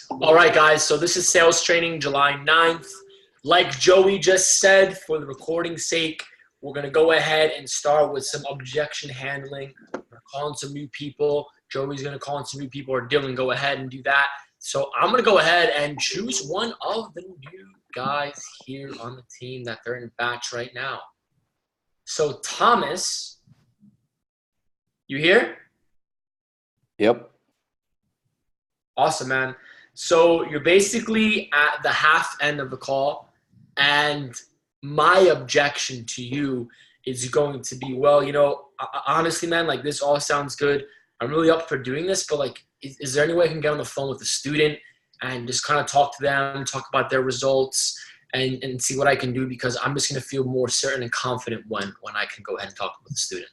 All right, guys. So this is sales training July 9th. Like Joey just said, for the recording's sake, we're going to go ahead and start with some objection handling. We're calling some new people. Joey's going to call in some new people, or Dylan, go ahead and do that. So I'm going to go ahead and choose one of the new guys here on the team that they're in batch right now. So Thomas, you here? Yep. Awesome, man. So you're basically at the half end of the call, and my objection to you is going to be, well, honestly, man, like this all sounds good. I'm really up for doing this, but like, is there any way I can get on the phone with the student and just kind of talk to them, talk about their results, and see what I can do, because I'm just going to feel more certain and confident when I can go ahead and talk with the student.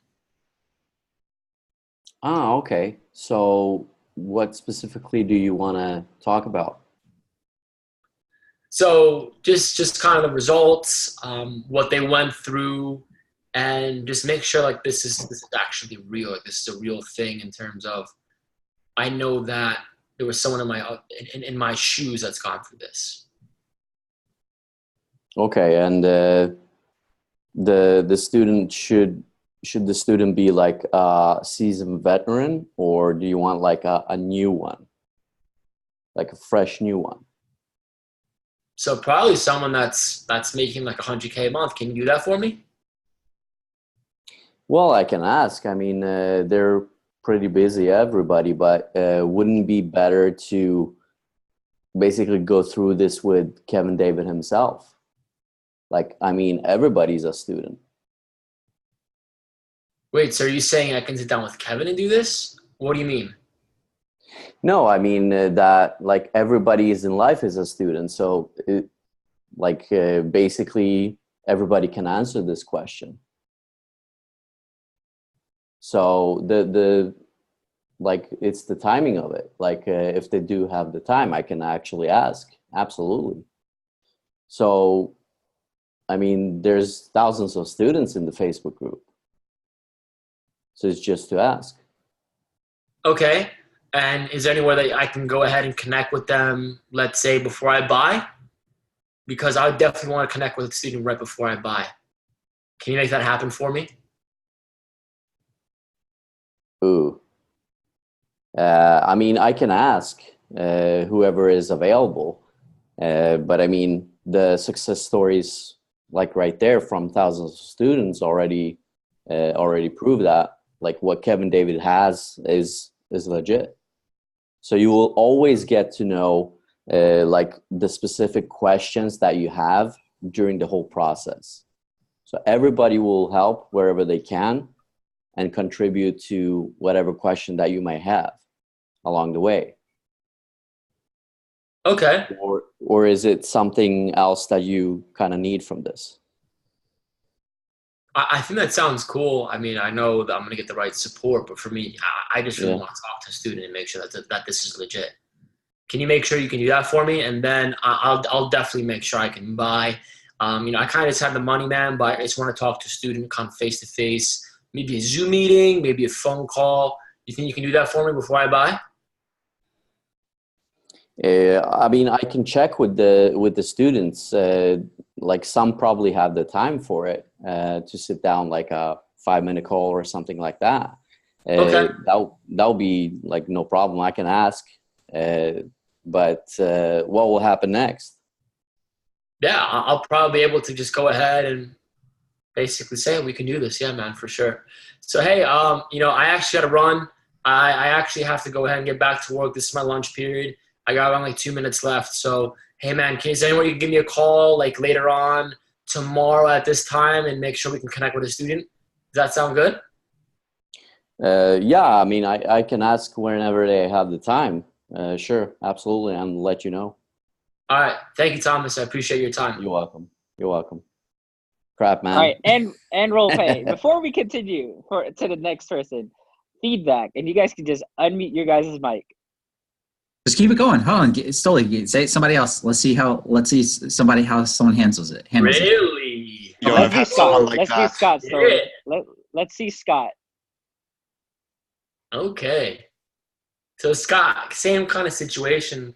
Okay. So what specifically do you want to talk about? So just kind of the results, what they went through, and just make sure like this is actually real. Like this is a real thing in terms of, I know that there was someone in my shoes that's gone through this. Okay, and the student should the student be like a seasoned veteran, or do you want like a new one, like a fresh new one? So probably someone that's making like $100K a month. Can you do that for me? Well, I can ask. I mean, they're pretty busy, everybody, but wouldn't it be better to basically go through this with Kevin David himself? Like, I mean, everybody's a student. Wait, so are you saying I can sit down with Kevin and do this? What do you mean? No, I mean that like everybody is in life is a student. So basically everybody can answer this question. So the like it's the timing of it. Like if they do have the time, I can actually ask. Absolutely. So, I mean, there's thousands of students in the Facebook group. So it's just to ask. Okay. And is there anywhere that I can go ahead and connect with them, let's say, before I buy? Because I would definitely want to connect with the student right before I buy. Can you make that happen for me? Ooh. I mean, I can ask whoever is available. But I mean, the success stories, like right there from thousands of students already prove that like what Kevin David has is legit. So you will always get to know like the specific questions that you have during the whole process. So everybody will help wherever they can and contribute to whatever question that you might have along the way. Okay. Or is it something else that you kind of need from this? I think that sounds cool. I mean, I know that I'm going to get the right support, but for me, I just really Yeah. want to talk to a student and make sure that this is legit. Can you make sure you can do that for me? And then I'll definitely make sure I can buy. I kind of just have the money, man, but I just want to talk to a student, come face to face, maybe a Zoom meeting, maybe a phone call. You think you can do that for me before I buy? I mean, I can check with the students. Like some probably have the time for it to sit down, like a 5-minute call or something like that. Okay. That'll be like no problem. I can ask. But what will happen next? Yeah, I'll probably be able to just go ahead and basically say we can do this. Yeah, man, for sure. So hey, I actually got to run. I actually have to go ahead and get back to work. This is my lunch period. I got around like 2 minutes left. So hey, man, is there anyone you can give me a call like later on tomorrow at this time and make sure we can connect with a student? Does that sound good? Yeah, I mean, I can ask whenever they have the time. Sure, absolutely, and let you know. All right. Thank you, Thomas. I appreciate your time. You're welcome. You're welcome. Crap, All man. right, and role play. Before we continue to the next person, feedback, and you guys can just unmute your guys' mic. Just keep it going. Hold on. Stoli, say it somebody else. Let's see how someone handles it. Really? Yo, Let's I've do had Scott. someone like Let's do that. Scott. So Yeah. let's see Scott. Okay. So Scott, same kind of situation.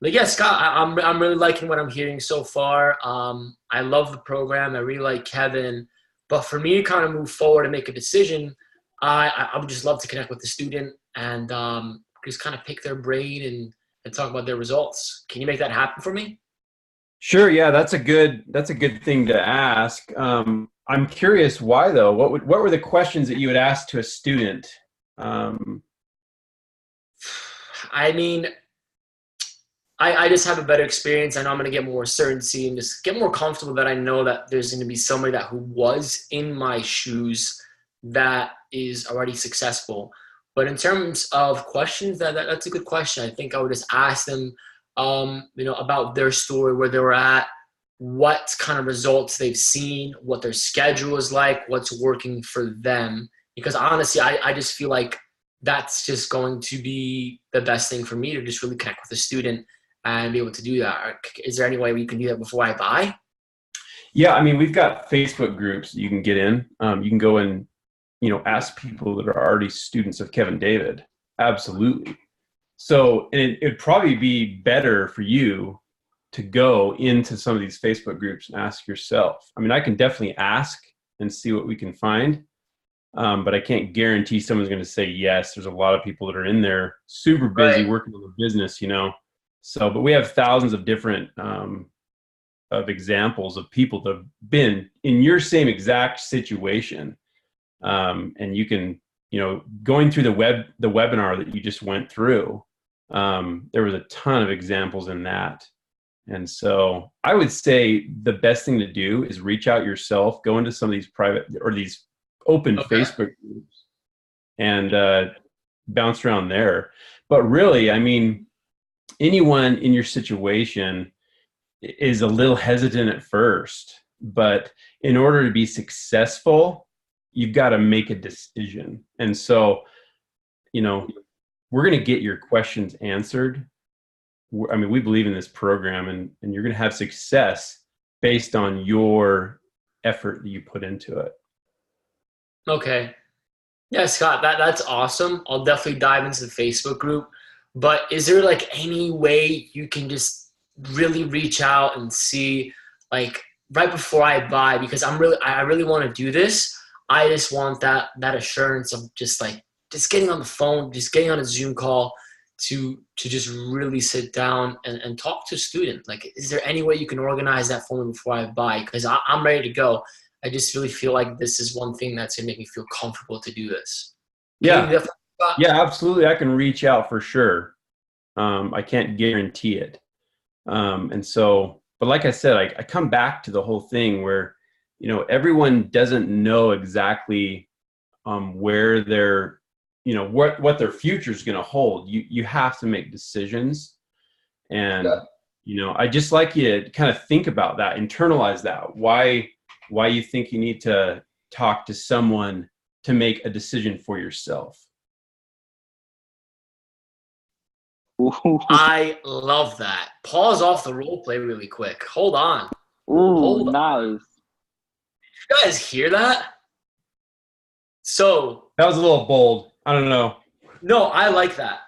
But yeah, Scott, I'm really liking what I'm hearing so far. I love the program. I really like Kevin. But for me to kind of move forward and make a decision, I would just love to connect with the student and just kind of pick their brain and talk about their results. Can you make that happen for me? Sure. Yeah, that's a good thing to ask. I'm curious why though. What were the questions that you would ask to a student? I mean, I just have a better experience. I know I'm going to get more certainty and just get more comfortable that I know that there's going to be somebody who was in my shoes that is already successful. But in terms of questions, that's a good question. I think I would just ask them, about their story, where they were at, what kind of results they've seen, what their schedule is like, what's working for them. Because honestly, I just feel like that's just going to be the best thing for me to just really connect with the student and be able to do that. Is there any way we can do that before I buy? Yeah, I mean, we've got Facebook groups you can get in. You can go and, ask people that are already students of Kevin David. Absolutely. So it'd probably be better for you to go into some of these Facebook groups and ask yourself. I mean, I can definitely ask and see what we can find, but I can't guarantee someone's going to say yes. There's a lot of people that are in there super busy working on the business, So, but we have thousands of different of examples of people that have been in your same exact situation, and you can, going through the webinar that you just went through. There was a ton of examples in that. And so I would say the best thing to do is reach out yourself, go into some of these private or these open Facebook groups and bounce around there. But really, I mean, anyone in your situation is a little hesitant at first, but in order to be successful, you've got to make a decision. And so, we're going to get your questions answered. I mean, we believe in this program, and you're going to have success based on your effort that you put into it. Okay. Yeah, Scott, that's awesome. I'll definitely dive into the Facebook group. But is there like any way you can just really reach out and see, like, right before I buy, because I really want to do this. I just want that assurance of just getting on the phone, just getting on a Zoom call to just really sit down and talk to a student. Like, is there any way you can organize that for me before I buy? Because I'm ready to go. I just really feel like this is one thing that's going to make me feel comfortable to do this. Yeah, absolutely. I can reach out for sure. I can't guarantee it. And so, but like I said, I come back to the whole thing where, everyone doesn't know exactly where they're, what their future is going to hold. You have to make decisions. And, I just like you to kind of think about that, internalize that, why you think you need to talk to someone to make a decision for yourself. I love that. Pause off the role play really quick. Hold on. Ooh, nice. You guys hear that? So that was a little bold. I don't know. No, I like that.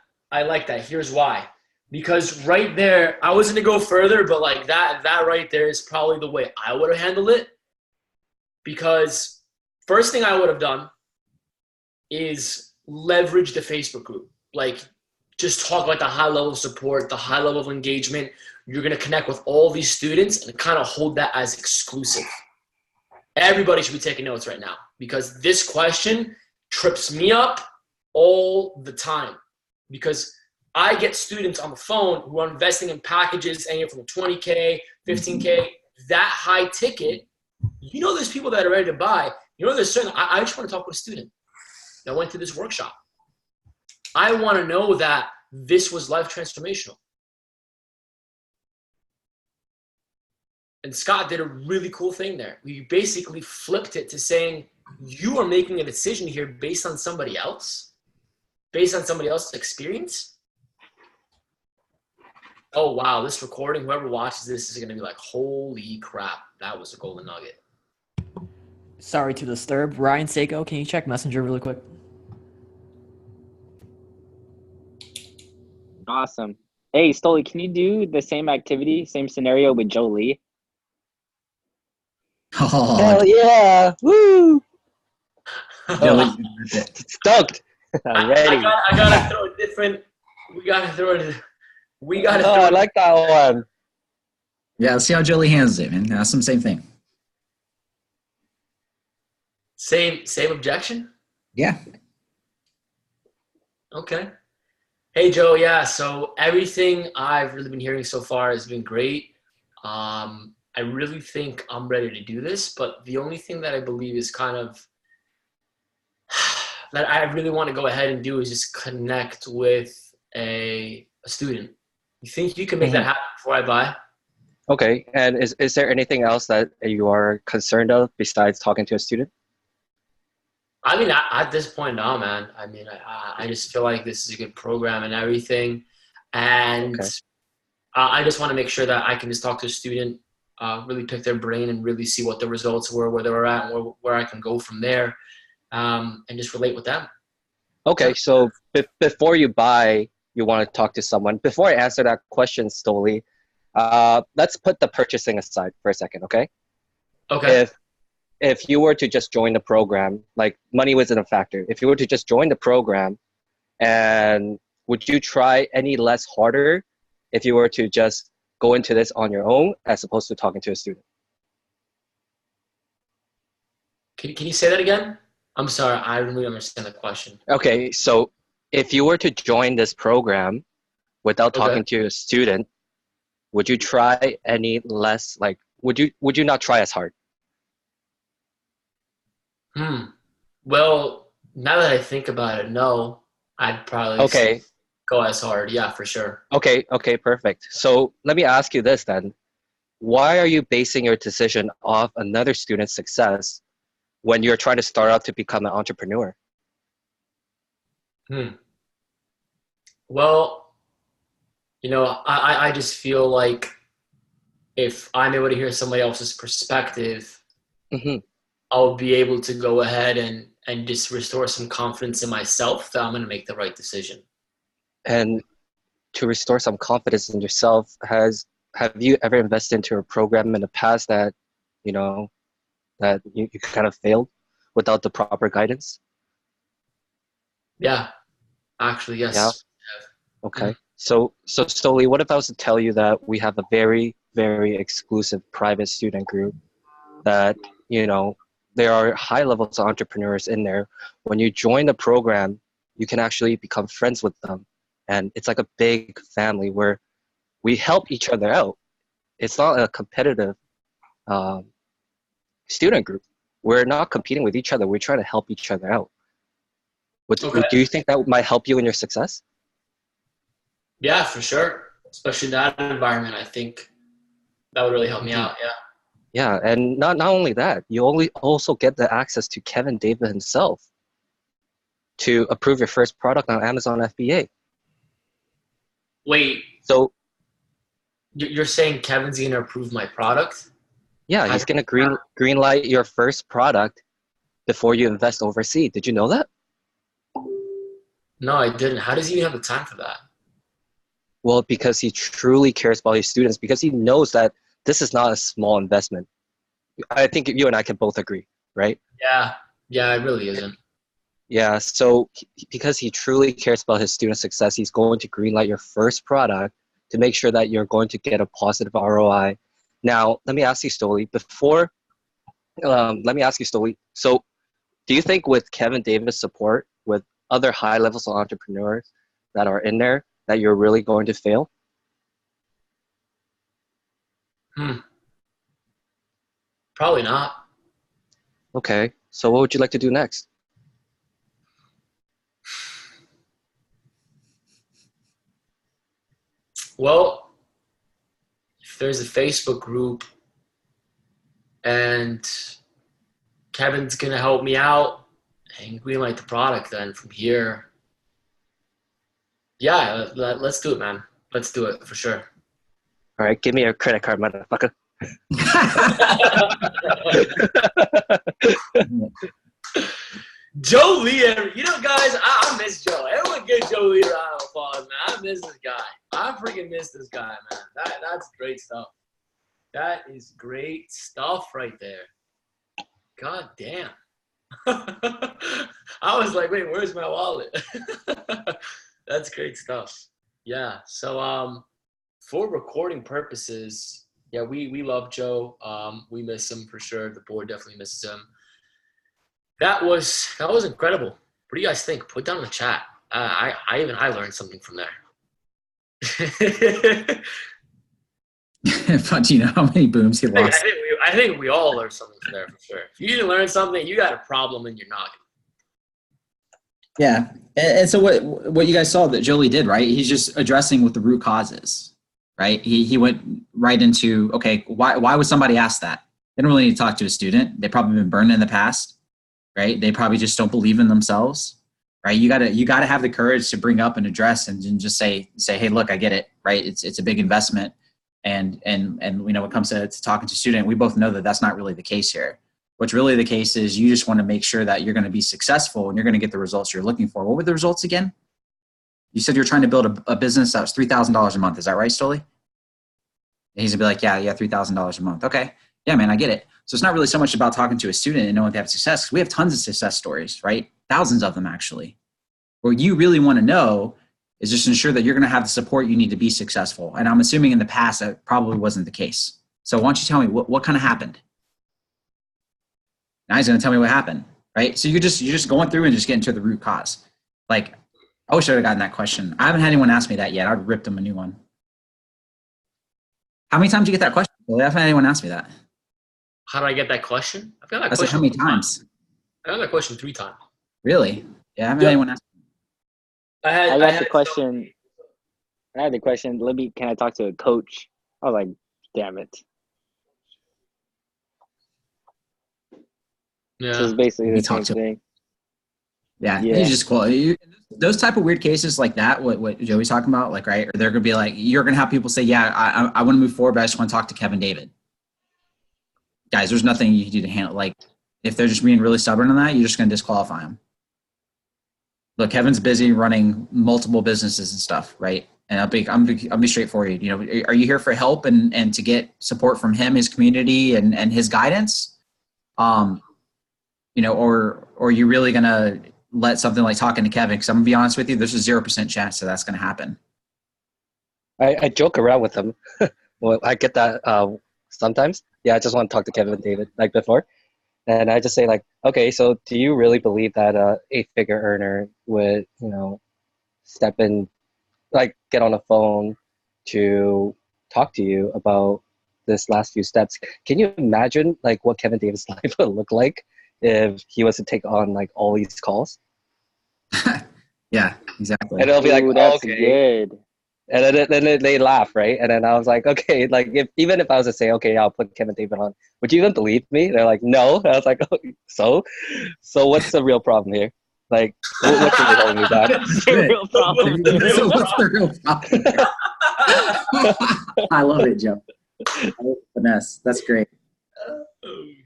Here's why. Because right there, I was going to go further, but like that right there is probably the way I would have handled it. Because first thing I would have done is leverage the Facebook group. Like, just talk about the high level of support, the high level of engagement. You're going to connect with all these students and kind of hold that as exclusive. Everybody should be taking notes right now, because this question trips me up all the time, because I get students on the phone who are investing in packages anywhere from $20K, $15K, that high ticket. There's people that are ready to buy. There's certain, I just want to talk with a student that went to this workshop. I want to know that this was life transformational. And Scott did a really cool thing there. We basically flipped it to saying, you are making a decision here based on somebody else, based on somebody else's experience. Oh, wow, this recording, whoever watches this is going to be like, holy crap, that was a golden nugget. Sorry to disturb. Ryan Seiko, can you check Messenger really quick? Awesome. Hey, Stoli, can you do the same activity, same scenario with Jolie? Oh, Hell yeah! Woo! Joey, Stoked. I'm ready. I gotta throw a different. We gotta throw it. We gotta No, throw. I like that one. yeah, let's see how Jolie handles it, man. Ask him the same thing. Same objection. Yeah. Okay. Hey Joe, yeah. So everything I've really been hearing so far has been great. I really think I'm ready to do this, but the only thing that I believe is kind of that I really want to go ahead and do is just connect with a student. You think you can make that happen before I buy? Okay, and is there anything else that you are concerned of besides talking to a student? I mean, at this point, no, man. I mean, I just feel like this is a good program and everything. And Okay. I just want to make sure that I can just talk to a student, really pick their brain and really see what the results were, where they were at, and where I can go from there, and just relate with them. Okay, so before you buy, you want to talk to someone. Before I answer that question, Stoli, let's put the purchasing aside for a second, okay? Okay. If you were to just join the program, like money wasn't a factor. If you were to just join the program, and would you try any less harder if you were to just go into this on your own as opposed to talking to a student? Can you say that again? I'm sorry, I don't really understand the question. Okay, so if you were to join this program without Okay. talking to a student, would you try any less, like, would you not try as hard? Well, now that I think about it, no, I'd probably Okay, go as hard. Yeah, for sure. okay, perfect. So let me ask you this then. Why are you basing your decision off another student's success when you're trying to start out to become an entrepreneur? Well, I just feel like if I'm able to hear somebody else's perspective, hmm I'll be able to go ahead and just restore some confidence in myself that I'm going to make the right decision. And to restore some confidence in yourself, have you ever invested into a program in the past that, that you kind of failed without the proper guidance? Yeah, actually, yes. Yeah. Okay. So Stoli, what if I was to tell you that we have a very, very exclusive private student group that, there are high levels of entrepreneurs in there. When you join the program, you can actually become friends with them. And it's like a big family where we help each other out. It's not a competitive student group. We're not competing with each other. We're trying to help each other out. Okay. Do you think that might help you in your success? Yeah, for sure. Especially in that environment, I think that would really help me out. Yeah. Yeah, and not only that, you also get the access to Kevin David himself to approve your first product on Amazon FBA. Wait, So you're saying Kevin's going to approve my product? yeah, he's gonna green light your first product before you invest overseas. Did you know that? No, I didn't. How does he even have the time for that? Well, because he truly cares about his students, because he knows that this is not a small investment. I think you and I can both agree, right? Yeah, it really isn't. Yeah, so because he truly cares about his student success, he's going to greenlight your first product to make sure that you're going to get a positive ROI. Now, let me ask you, Stoli, so do you think with Kevin Davis' support, with other high levels of entrepreneurs that are in there, that you're really going to fail? Probably not. Okay, so what would you like to do next? Well, if there's a Facebook group and Kevin's going to help me out and greenlight the product, then from here, yeah, let's do it, man. Let's do it for sure. All right, give me your credit card, motherfucker. Jolie, guys, I miss Joe. Everyone give Jolie a round of applause, man. I miss this guy. I freaking miss this guy, man. That's great stuff. That is great stuff right there. God damn. I was like, wait, where's my wallet? That's great stuff. Yeah. So for recording purposes, yeah, we love Joe. We miss him for sure. The board definitely misses him. That was incredible. What do you guys think? Put down in the chat. I learned something from there. But do you know how many booms he lost? I think we all learned something from there for sure. If you didn't learn something, you got a problem in your noggin. Yeah, and so what you guys saw that Jolie did, right? He's just addressing what the root cause is, right? He went right into, okay, why would somebody ask that? They don't really need to talk to a student. They've probably been burned in the past, right? They probably just don't believe in themselves, right? You gotta have the courage to bring up and address and just say, hey, look, I get it, right? It's a big investment, and when it comes to talking to a student, we both know that that's not really the case here. What's really the case is you just want to make sure that you're going to be successful and you're going to get the results you're looking for. What were the results again? You said you're trying to build a business that was $3,000 a month. Is that right, Stoli? And he's going to be like, yeah, $3,000 a month. Okay. Yeah, man, I get it. So it's not really so much about talking to a student and knowing they have success. We have tons of success stories, right? Thousands of them, actually. What you really want to know is just ensure that you're going to have the support you need to be successful. And I'm assuming in the past that probably wasn't the case. So why don't you tell me what kind of happened? Now he's going to tell me what happened, right? So you're just going through and just getting to the root cause. Like, I wish I would have gotten that question. I haven't had anyone ask me that yet. I'd ripped them a new one. How many times did you get that question? Well, I haven't had anyone ask me that. How do I get that question? I've got that I question. said, how many times? I got that question 3 times. Really? Yeah, I haven't had anyone ask me. I had the question. Libby, can I talk to a coach? I was like, damn it. Yeah. So it's basically the same talk to thing. Yeah, he's just cool. Those type of weird cases like that, what Joey's talking about, like, right? Or they're going to be like, you're going to have people say, yeah, I want to move forward, but I just want to talk to Kevin David. Guys, there's nothing you can do to handle. Like, if they're just being really stubborn on that, you're just going to disqualify them. Look, Kevin's busy running multiple businesses and stuff, right? And I'll be straight for you. You know, are you here for help and to get support from him, his community, and his guidance? You know, or are you really going to let something like talking to Kevin? Because I'm going to be honest with you, there's a 0% chance that that's going to happen. I joke around with him. Well, I get that sometimes. Yeah, I just want to talk to Kevin David like before. And I just say like, okay, so do you really believe that a 8-figure earner would, step in, like get on a phone to talk to you about this last few steps? Can you imagine like what Kevin David's life would look like if he was to take on like all these calls? Yeah, exactly. And it'll be like, that's okay. good. And then they laugh, right? And then I was like, okay, like even if I was to say, okay, I'll put Kevin David on, would you even believe me? They're like, no. And I was like, oh, so what's the real problem here? Like, what's really holding me back? What's the real problem? So what's the real problem? I love it, Joe. I love finesse. That's great. Oh,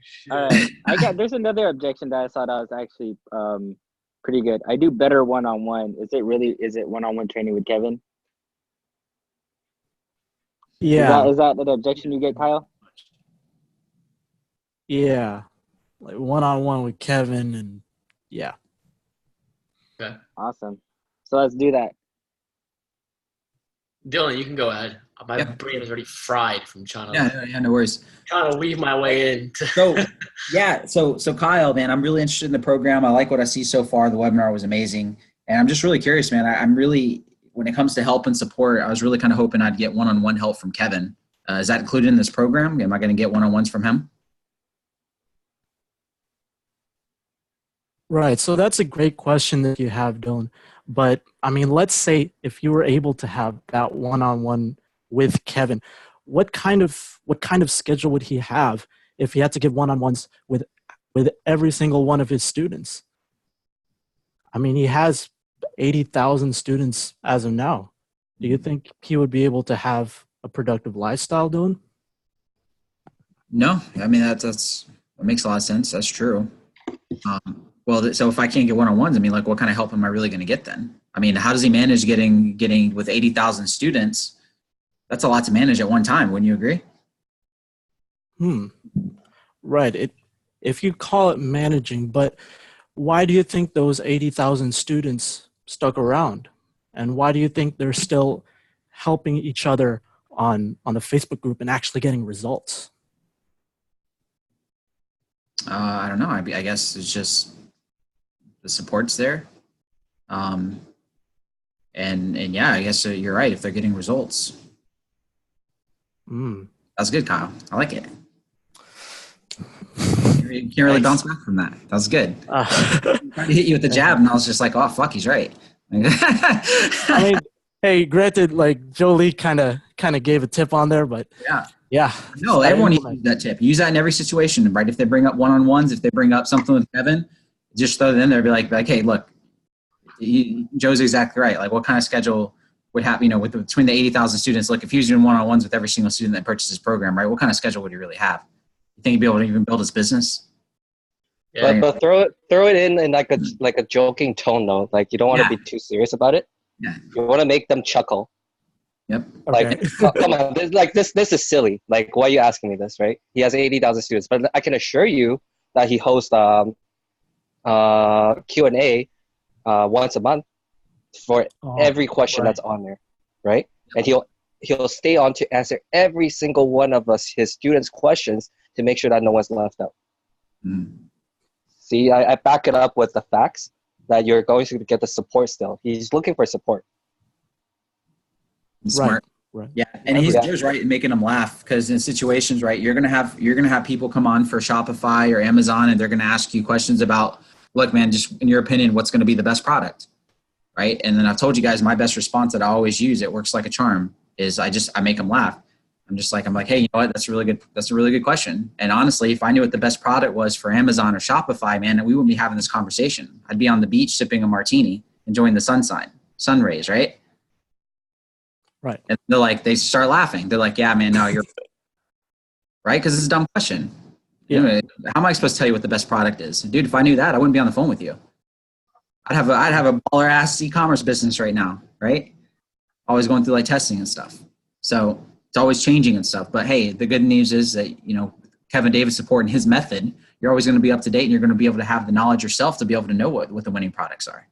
shit. All right, there's another objection that I thought I was actually pretty good. I do better one-on-one. Is it one-on-one training with Kevin? Yeah. Is that the objection you get, Kyle? Yeah. Like one-on-one with Kevin, and yeah. Okay. Awesome. So let's do that. Dylan, you can go ahead. My brain is already fried from trying Yeah, no worries. to weave my way in. So Kyle, man, I'm really interested in the program. I like what I see so far. The webinar was amazing. And I'm just really curious, man. I'm really, when it comes to help and support, I was really kind of hoping I'd get one-on-one help from Kevin. Is that included in this program? Am I going to get one-on-ones from him? Right. So that's a great question that you have, Dylan. But I mean, let's say if you were able to have that one-on-one with Kevin, what kind of schedule would he have if he had to give one-on-ones with every single one of his students? I mean, he has 80,000 students as of now. Do you think he would be able to have a productive lifestyle, Dylan? No, I mean that makes a lot of sense. That's true. Well, so if I can't get one-on-ones, I mean, like, what kind of help am I really going to get then? I mean, how does he manage getting with 80,000 students? That's a lot to manage at one time. Wouldn't you agree? Right. If you call it managing, but why do you think those 80,000 students stuck around? And why do you think they're still helping each other on the Facebook group and actually getting results? I don't know. I guess it's just the support's there. And yeah, I guess you're right. If they're getting results. That's good, Kyle. I like it. You can't really bounce back from that. That was good. I tried to hit you with the jab, and I was just like, oh, fuck, he's right. I mean, hey, granted, like Jolie kind of gave a tip on there, but yeah. No, everyone needs to use that tip. Use that in every situation, right? If they bring up one-on-ones, if they bring up something with Kevin, just throw it in there. Be like, hey, look, Joe's exactly right. Like, what kind of schedule would happen? Between the 80,000 students. Look, if he was doing one-on-ones with every single student that purchases his program, right? What kind of schedule would he really have? You think he'd be able to even build his business? Yeah. But throw it in like a joking tone though. Like, you don't want to be too serious about it. Yeah. You want to make them chuckle. Yep. Like, come on, this is silly. Like, why are you asking me this, right? He has 80,000 students, but I can assure you that he hosts Q&A once a month for every question that's on there, right? And he'll stay on to answer every single one of his students' questions to make sure that no one's left out. See, I back it up with the facts that you're going to get the support still. He's looking for support. Smart. Right. Yeah, and he was right in making them laugh, because in situations, right, you're gonna have people come on for Shopify or Amazon, and they're gonna ask you questions about, look, man, just in your opinion, what's gonna be the best product, right? And then I've told you guys my best response that I always use, it works like a charm, is I make them laugh. I'm like, hey, you know what? That's a really good question. And honestly, if I knew what the best product was for Amazon or Shopify, man, we wouldn't be having this conversation. I'd be on the beach sipping a martini, enjoying the sun rays, right? Right. And they start laughing. They're like, yeah, man, no, you're right. Because it's a dumb question. Yeah. Anyway, how am I supposed to tell you what the best product is? Dude, if I knew that, I wouldn't be on the phone with you. I'd have a baller ass e-commerce business right now, right? Always going through testing and stuff. So it's always changing and stuff. But hey, the good news is that, Kevin David supporting his method, you're always going to be up to date, and you're going to be able to have the knowledge yourself to be able to know what the winning products are.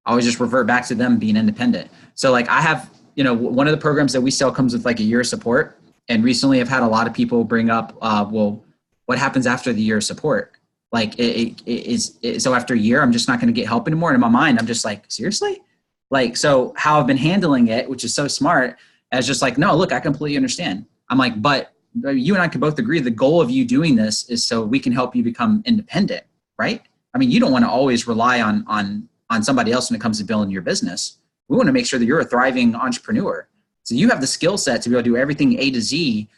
Always just revert back to them being independent. So I have, one of the programs that we sell comes with a year of support. And recently I've had a lot of people bring up, well, what happens after the year of support? So after a year, I'm just not going to get help anymore. And in my mind, I'm just like, seriously? So how I've been handling it, which is so smart, as just no, look, I completely understand. I'm like, but you and I can both agree the goal of you doing this is so we can help you become independent, right? I mean, you don't want to always rely on somebody else when it comes to building your business. We want to make sure that you're a thriving entrepreneur. So you have the skill set to be able to do everything A to Z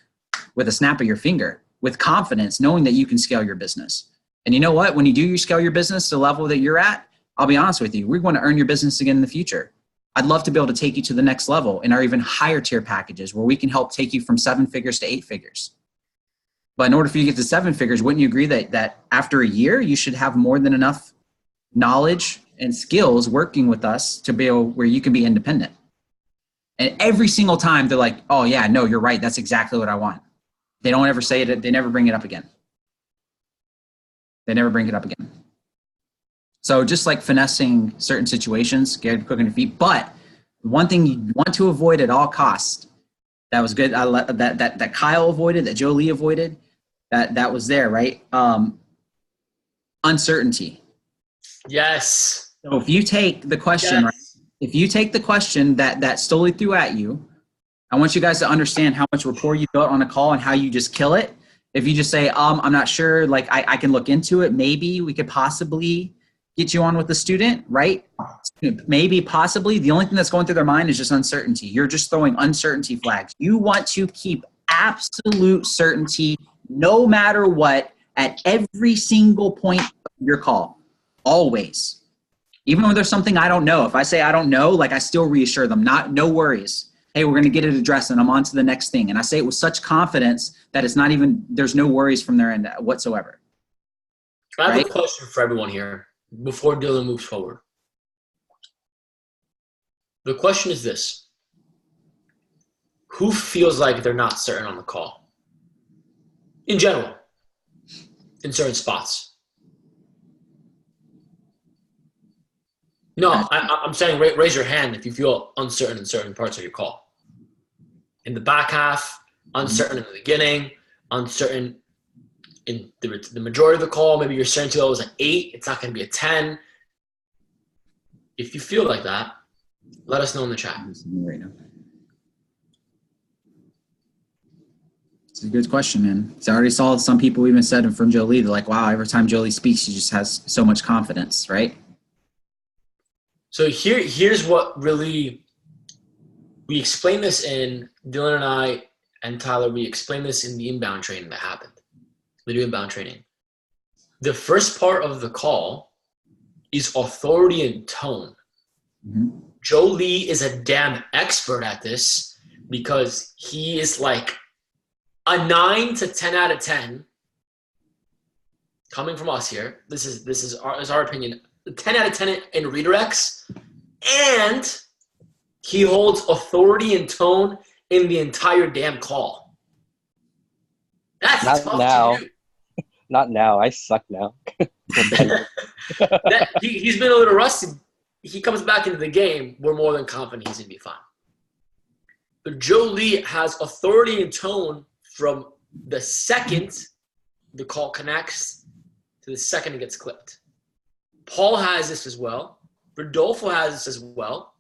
with a snap of your finger, with confidence, knowing that you can scale your business. And you know what? When you scale your business to the level that you're at, I'll be honest with you, we're going to earn your business again in the future. I'd love to be able to take you to the next level in our even higher tier packages where we can help take you from 7 figures to 8 figures. But in order for you to get to 7 figures, wouldn't you agree that after a year, you should have more than enough knowledge and skills working with us to be able where you can be independent? And every single time they're like, oh yeah, no, you're right. That's exactly what I want. They don't ever say it. They never bring it up again. So just finessing certain situations, get quick on your feet. But one thing you want to avoid at all costs, that was good. That Kyle avoided, that Jolie avoided, that was there, right? Uncertainty. Yes. So if you take the question, right? If you take the question that Stoli threw at you, I want you guys to understand how much rapport you built on a call and how you just kill it. If you just say, I'm not sure, I can look into it. Maybe we could possibly get you on with the student, right? Maybe, possibly. The only thing that's going through their mind is just uncertainty. You're just throwing uncertainty flags. You want to keep absolute certainty no matter what at every single point of your call, always. Even when there's something I don't know. If I say I don't know, I still reassure them, no worries. Hey, we're going to get it addressed and I'm on to the next thing. And I say it with such confidence that it's not even, there's no worries from their end whatsoever. I have Right. a question for everyone here before Dylan moves forward. The question is this. Who feels like they're not certain on the call? In general, in certain spots. No, I'm saying raise your hand if you feel uncertain in certain parts of your call. In the back half, uncertain in the beginning, uncertain in the majority of the call. Maybe your certainty level is an 8. It's not going to be a 10. If you feel like that, let us know in the chat. Right now. It's a good question, man. So I already saw some people even said from Jolie, they're like, wow, every time Jolie speaks, she just has so much confidence, right? So here's what really, we explained this in, Dylan and I and Tyler, we explained this in the inbound training that happened. The new inbound training. The first part of the call is authority and tone. Mm-hmm. Jolie is a damn expert at this because he is like a 9 to 10 out of 10 coming from us here. This is our opinion. 10 out of 10 in redirects, and he holds authority and tone in the entire damn call. That's Not tough now. to do. Not now. I suck now. He's been a little rusty. He comes back into the game. We're more than confident he's going to be fine. But Jolie has authority and tone from the second the call connects to the second it gets clipped. Paul has this as well. Rodolfo has this as well.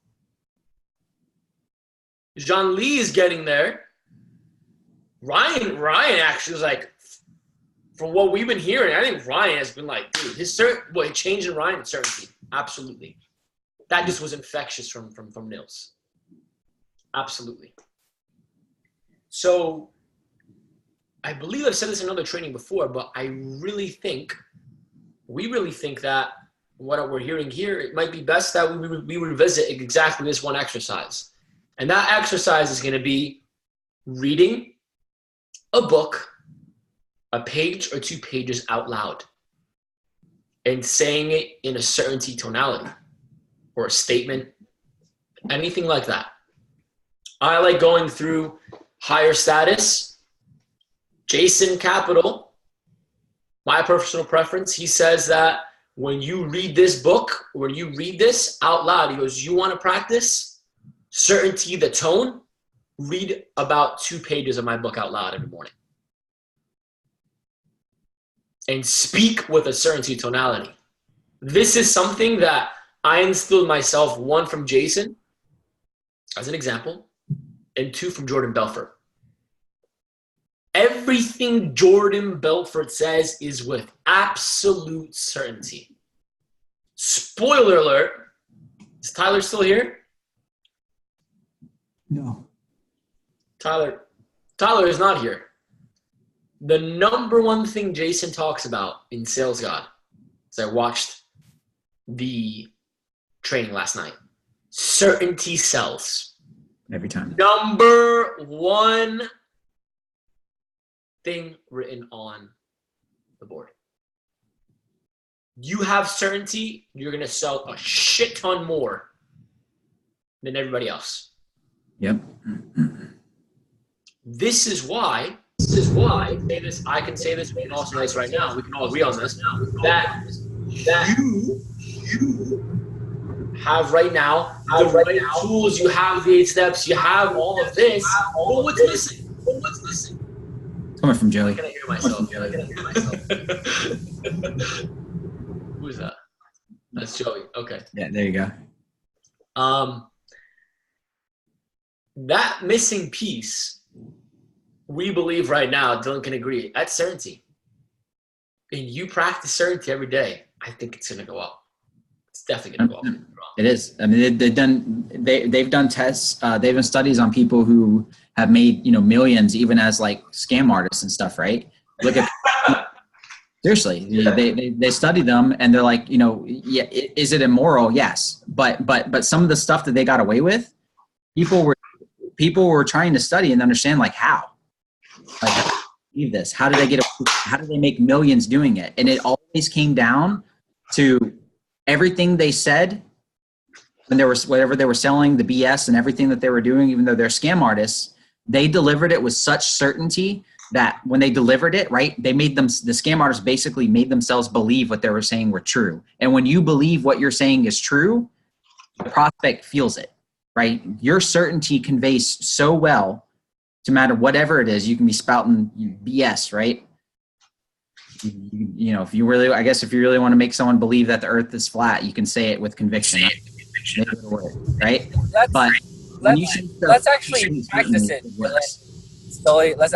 Jean-Lee is getting there. Ryan actually was like, from what we've been hearing, I think Ryan has been like, dude, he changed in Ryan's certainty. Absolutely. That just was infectious from Nils. Absolutely. So I believe I've said this in another training before, but we really think that what we're hearing here, it might be best that we revisit exactly this one exercise. And that exercise is going to be reading a book, a page or 2 pages out loud, and saying it in a certainty tonality or a statement, anything like that. I like going through higher status. Jason Capital, my personal preference, he says that when you read this book, when you read this out loud, he goes, you want to practice certainty, the tone, read about 2 pages of my book out loud every morning. And speak with a certainty tonality. This is something that I instilled myself, 1 from Jason, as an example, and 2 from Jordan Belfort. Everything Jordan Belfort says is with absolute certainty. Spoiler alert, is Tyler still here? No. Tyler is not here. The number one thing Jason talks about in Sales God, as I watched the training last night, certainty sells. Every time. Number one thing written on the board. You have certainty, you're going to sell a shit ton more than everybody else. Yep. This is why I can say this, we can also say this right now, we can all agree on this, that you have right now the right tools, you have the 8 steps, you have all of this, but what's missing? It's coming from Joey. I can hear myself. Who's that? That's Joey. Okay. Yeah, there you go. That missing piece, we believe right now, Dylan can agree, that's certainty. And you practice certainty every day, I think it's going to go up. It's definitely going to go up. It is. I mean, they've done tests. They've done studies on people who have made, millions, even as like scam artists and stuff, right? Look at seriously, they study them and they're like, yeah, is it immoral? Yes, but some of the stuff that they got away with, people were trying to study and understand like how. Like, believe this? How did they get approved? How did they make millions doing it? And it always came down to everything they said when there was whatever they were selling, the BS and everything that they were doing, even though they're scam artists, they delivered it with such certainty that when they delivered it, right, they made them, the scam artists basically made themselves believe what they were saying were true. And when you believe what you're saying is true, the prospect feels it, right? Your certainty conveys so well to matter whatever it is. You can be spouting BS, right? You know, if you really, I guess if you really want to make someone believe that the earth is flat, you can say it with conviction. Maybe it'll work, right? But let's actually practice it. So let's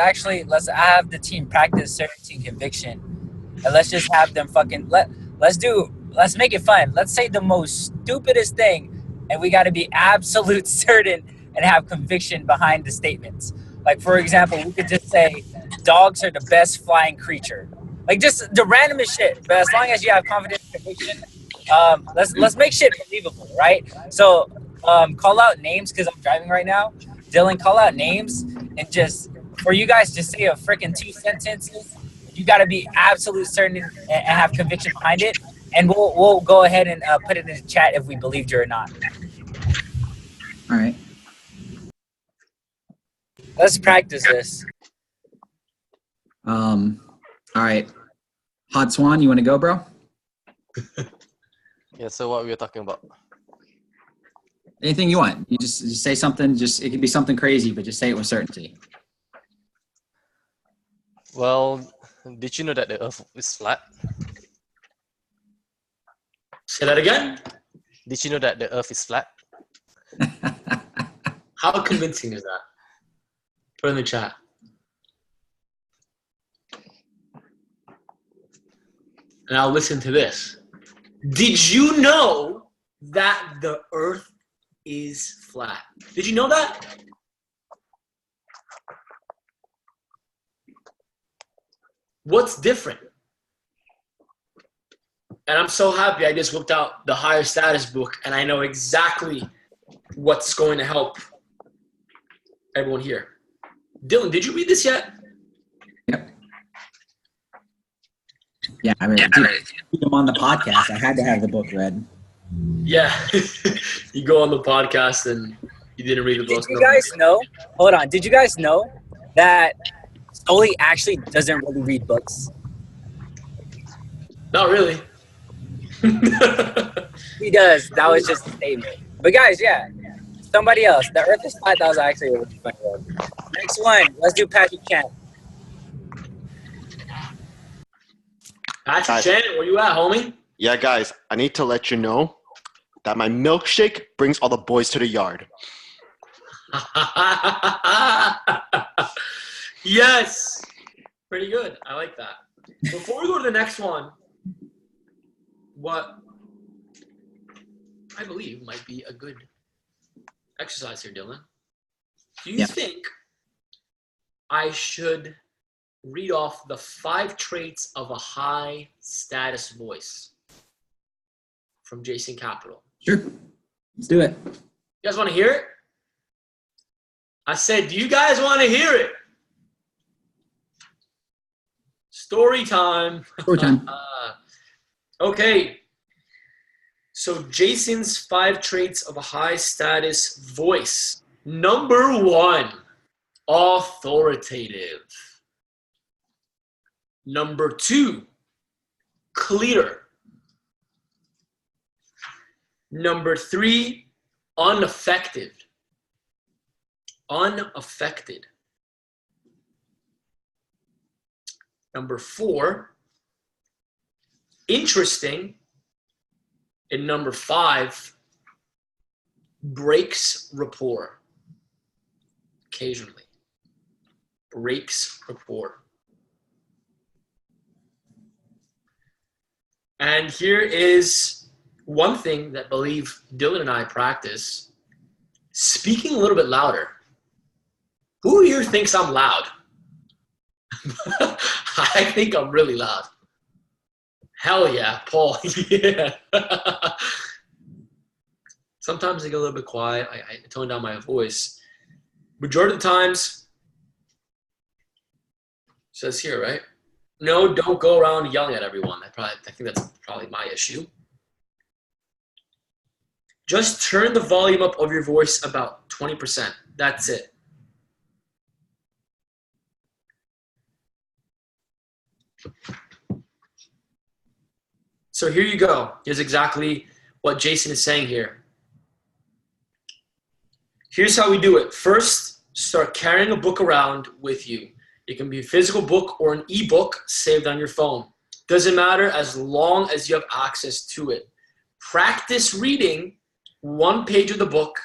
have the team practice certainty and conviction, and let's just have them let's make it fun. Let's say the most stupidest thing, and we got to be absolute certain and have conviction behind the statements. Like, for example, we could just say dogs are the best flying creature. Like, just the randomest shit. But as long as you have confidence and conviction, let's make shit believable, right? So call out names because I'm driving right now. Dylan, call out names, and just for you guys just say a freaking 2 sentences. You got to be absolute certain and have conviction behind it, and we'll go ahead and put it in the chat if we believed you or not. All right. Let's practice this. All right. Hot Swan, you want to go, bro? Yeah, so what we were talking about? Anything you want. You just say something. Just it could be something crazy, but just say it with certainty. Well, did you know that the Earth is flat? Say that again. Did you know that the Earth is flat? How convincing is that? Put it in the chat. Now listen to this. Did you know that the Earth is flat? Did you know that? What's different? And I'm so happy I just whipped out the higher status book and I know exactly what's going to help everyone here. Dylan, did you read this yet? Yep. Yeah, I mean, dude, I'm on the podcast. I had to have the book read. Yeah. You go on the podcast and you didn't read the book. Did you guys know? Hold on. Did you guys know that Stoli actually doesn't really read books? Not really. He does. That was just a statement. But guys, yeah. Somebody else. The Earth is flat. That was actually a really funny one. Next one. Let's do Patrick Chan. Patrick Guys. Chan, where you at, homie? Yeah, guys, I need to let you know that my milkshake brings all the boys to the yard. Yes. Pretty good. I like that. Before we go to the next one, what I believe might be a good exercise here, Dylan. Do you think I should read off the 5 traits of a high status voice from Jason Capital? Sure. Let's do it. You guys want to hear it? I said, do you guys want to hear it? Story time. Story time. Okay. So Jason's 5 traits of a high status voice. Number 1, authoritative. Number 2, clear. Number 3, unaffected. Unaffected. Number 4, interesting. And number 5, breaks rapport. Occasionally. Breaks rapport. And here is one thing that I believe Dylan and I practice. Speaking a little bit louder. Who here thinks I'm loud? I think I'm really loud. Hell yeah, Paul. Yeah. Sometimes I get a little bit quiet. I tone down my voice. Majority of the times, Says here, right? No, don't go around yelling at everyone. I think that's probably my issue. Just turn the volume up of your voice about 20%. That's it. So here you go. Here's exactly what Jason is saying here. Here's how we do it. First, start carrying a book around with you. It can be a physical book or an ebook saved on your phone. Doesn't matter as long as you have access to it. Practice reading one page of the book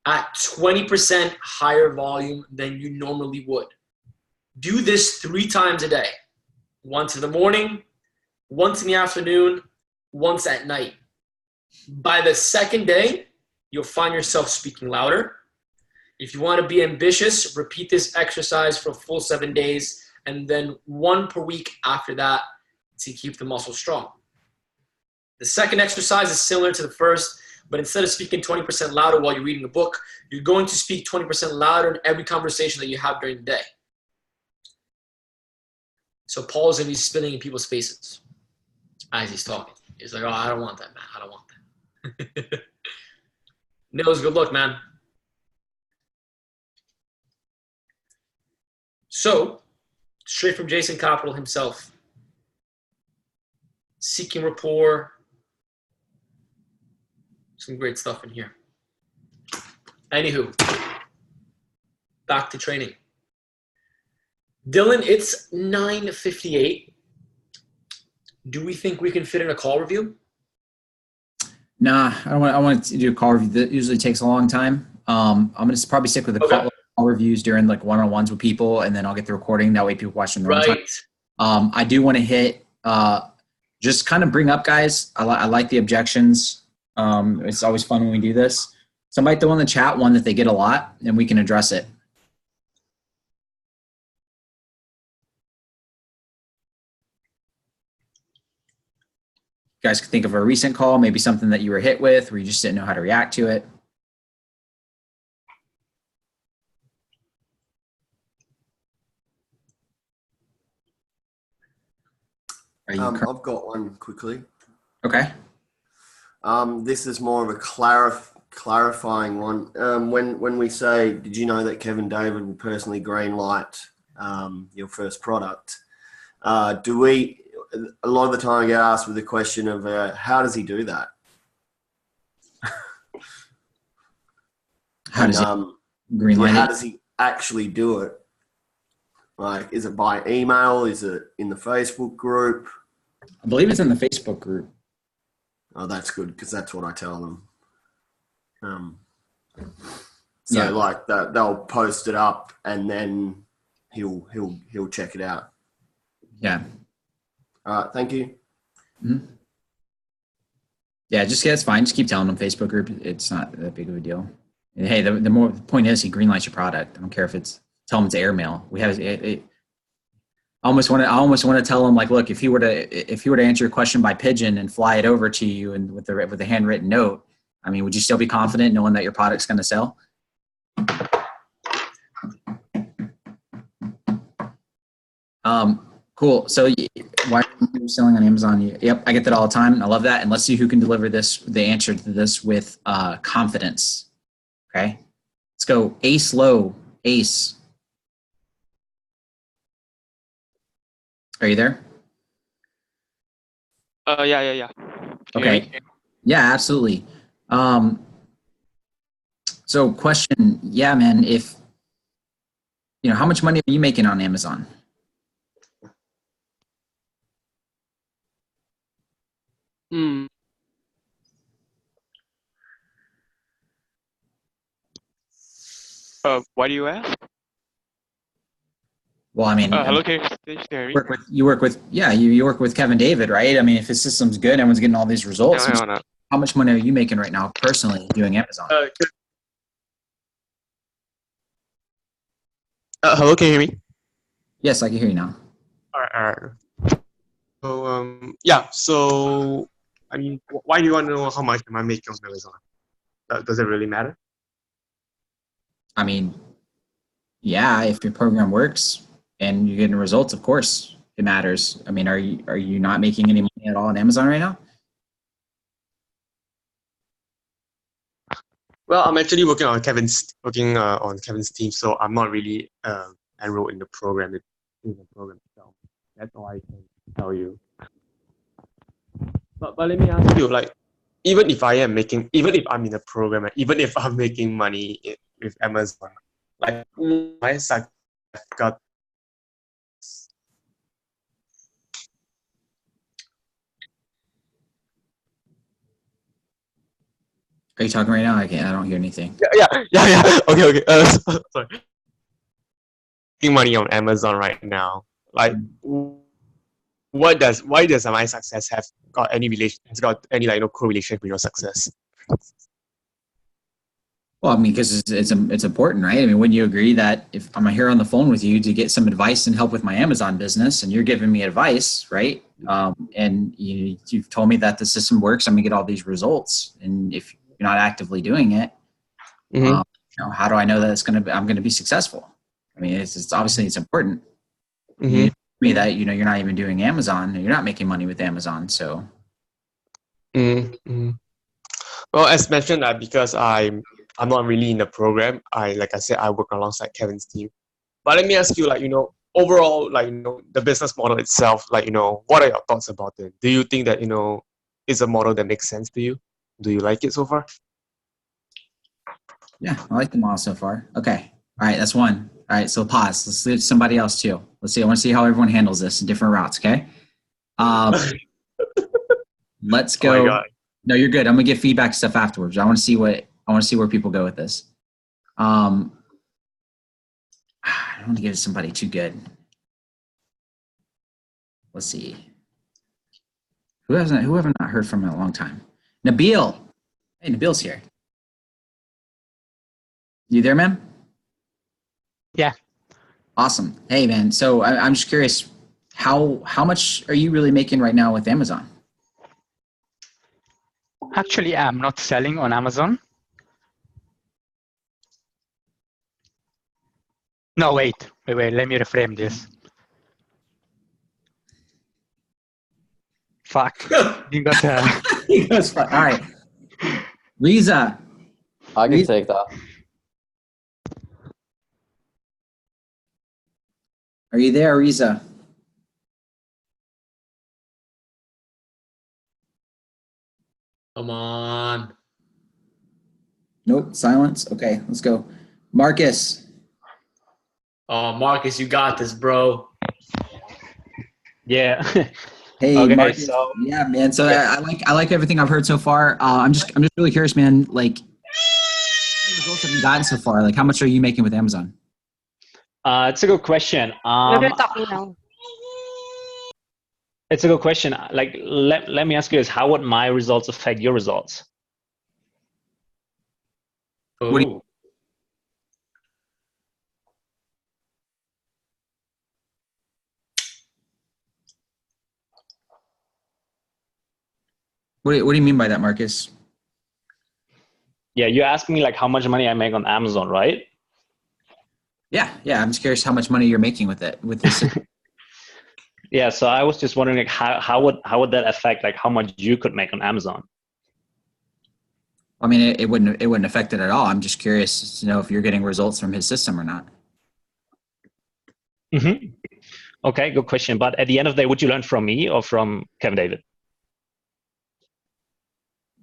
at 20% higher volume than you normally would. Do this 3 times a day. Once in the morning, once in the afternoon, once at night. By the second day, you'll find yourself speaking louder. If you want to be ambitious, repeat this exercise for a full 7 days and then 1 per week after that to keep the muscle strong. The second exercise is similar to the first, but instead of speaking 20% louder while you're reading the book, you're going to speak 20% louder in every conversation that you have during the day. So Paul's going to be spitting in people's faces as he's talking. He's like, oh, I don't want that, man. I don't want that. Nils, good luck, man. So, straight from Jason Capital himself, seeking rapport, some great stuff in here. Anywho, back to training. Dylan, it's 9:58. Do we think we can fit in a call review? Nah, I want to do a call review. That usually takes a long time. I'm going to probably stick with the call reviews during like one-on-ones with people, and then I'll get the recording. That way people watch them. Right. I do want to hit, just kind of bring up guys. I like the objections. It's always fun when we do this. Somebody throw in the chat one that they get a lot, and we can address it. You guys could think of a recent call, maybe something that you were hit with where you just didn't know how to react to it. I've got one quickly. Okay. This is more of a clarifying one. When we say, did you know that Kevin David will personally green light your first product? A lot of the time I get asked with the question of how does he do that? How does he green light how does he actually do it? Like, is it by email? Is it in the Facebook group? I believe it's in the Facebook group. Oh, that's good, because that's what I tell them. Yeah. Like they'll post it up and then he'll check it out. Yeah. All right, thank you. Mm-hmm. Yeah, it's fine. Just keep telling them Facebook group. It's not that big of a deal. And hey, the point is he greenlights your product. I don't care if tell them it's airmail. We have I almost want to tell them, like, look, if he were to answer your question by pigeon and fly it over to you and with a handwritten note, I mean, would you still be confident knowing that your product's going to sell? Cool. So why are you selling on Amazon? Yep, I get that all the time. I love that. And let's see who can deliver the answer to this with confidence. Okay. Let's go. Ace Low. Ace. Are you there? Yeah. Okay. Yeah, absolutely. So question, yeah, man, how much money are you making on Amazon? Why do you ask? Well, I mean, hello, can you hear me? You work with Kevin David, right? I mean, if his system's good, everyone's getting all these results. No. How much money are you making right now personally doing Amazon? Hello, can you hear me? Yes, I can hear you now. All right. So, so, I mean, why do you want to know how much am I making on Amazon? Does it really matter? I mean, yeah, if your program works and you're getting results, of course it matters. I mean, are you not making any money at all on Amazon right now? Well, I'm actually working on Kevin's team, so I'm not really enrolled in the program itself. That's all I can tell you. But let me ask you, like, even if I'm in a program, and even if I'm making money with Amazon, like, my success got. Are you talking right now? I don't hear anything. Yeah. Okay. Sorry. Making money on Amazon right now. Like, why does my success have got any correlation with your success? Well, I mean, because it's important, right? I mean, wouldn't you agree that if I'm here on the phone with you to get some advice and help with my Amazon business, and you're giving me advice, right? And you've told me that the system works, I'm gonna get all these results, and if you're not actively doing it, how do I know that I'm gonna be successful? I mean, it's obviously it's important. You told me that you're not even doing Amazon, and you're not making money with Amazon, so. Well, as mentioned, because I'm not really in the program. Like I said, I work alongside Kevin's team. But let me ask you, overall, the business model itself, what are your thoughts about it? Do you think that, it's a model that makes sense to you? Do you like it so far? Yeah, I like the model so far. Okay. All right, that's one. All right, so pause. Let's leave somebody else too. Let's see. I want to see how everyone handles this in different routes, okay? Let's go. Oh my God. No, you're good. I'm gonna get feedback stuff afterwards. I want to see where people go with this. I don't want to give it to somebody too good. Let's see. Who have I not heard from in a long time? Nabil. Hey, Nabil's here. You there, man? Yeah. Awesome. Hey, man. So I'm just curious, how much are you really making right now with Amazon? Actually, I'm not selling on Amazon. No, wait. Let me reframe this. Fuck. You got He goes, fuck. All right. Riza. I can take that. Are you there, Riza? Come on. Nope, silence. Okay, let's go. Marcus. Oh, Marcus, you got this, bro. Yeah. Hey, Okay, Marcus. so Yeah, man. So I like everything I've heard so far. I'm just really curious, man. Like, what results have you gotten so far? Like, how much are you making with Amazon? it's a good question. We're talking now. It's a good question. Like, let me ask you this: how would my results affect your results? Ooh. What do you mean by that, Marcus? Yeah, you're asking me like how much money I make on Amazon, right? Yeah. I'm just curious how much money you're making with this. Yeah. So I was just wondering, like, how would that affect like how much you could make on Amazon? I mean, it wouldn't affect it at all. I'm just curious to know if you're getting results from his system or not. Mm-hmm. Okay, good question. But at the end of the day, would you learn from me or from Kevin David?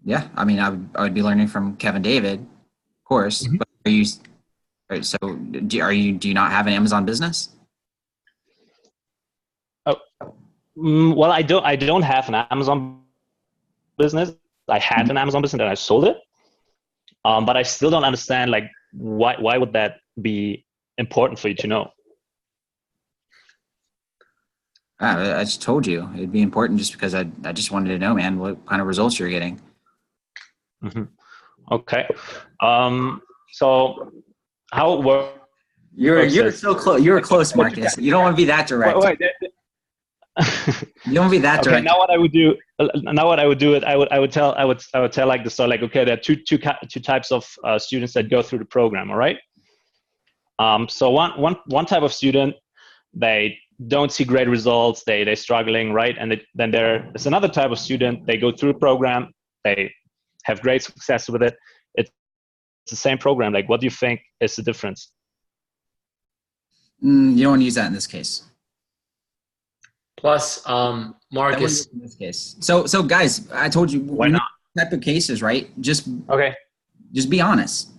Yeah, I mean, I would be learning from Kevin David, of course. Mm-hmm. But do you not have an Amazon business? Oh, well, I don't have an Amazon business. I had an Amazon business and I sold it. But I still don't understand, like, why would that be important for you to know? I just told you it'd be important just because I just wanted to know, man, what kind of results you're getting. Mm-hmm. Okay. So how it works? You're so close. You were close, Marcus. You don't want to be that direct. Wait. You don't want to be that direct. Okay. Now what I would do? I would tell like the story. Like, okay, there are two types of students that go through the program. All right. So one type of student they don't see great results, they're struggling, right? And then there's another type of student, they go through a program, they have great success with it. It's the same program. Like, what do you think is the difference? You don't want to use that in this case. Plus, Marcus. In this case. So guys, I told you, why not? Type of cases, right? Just be honest.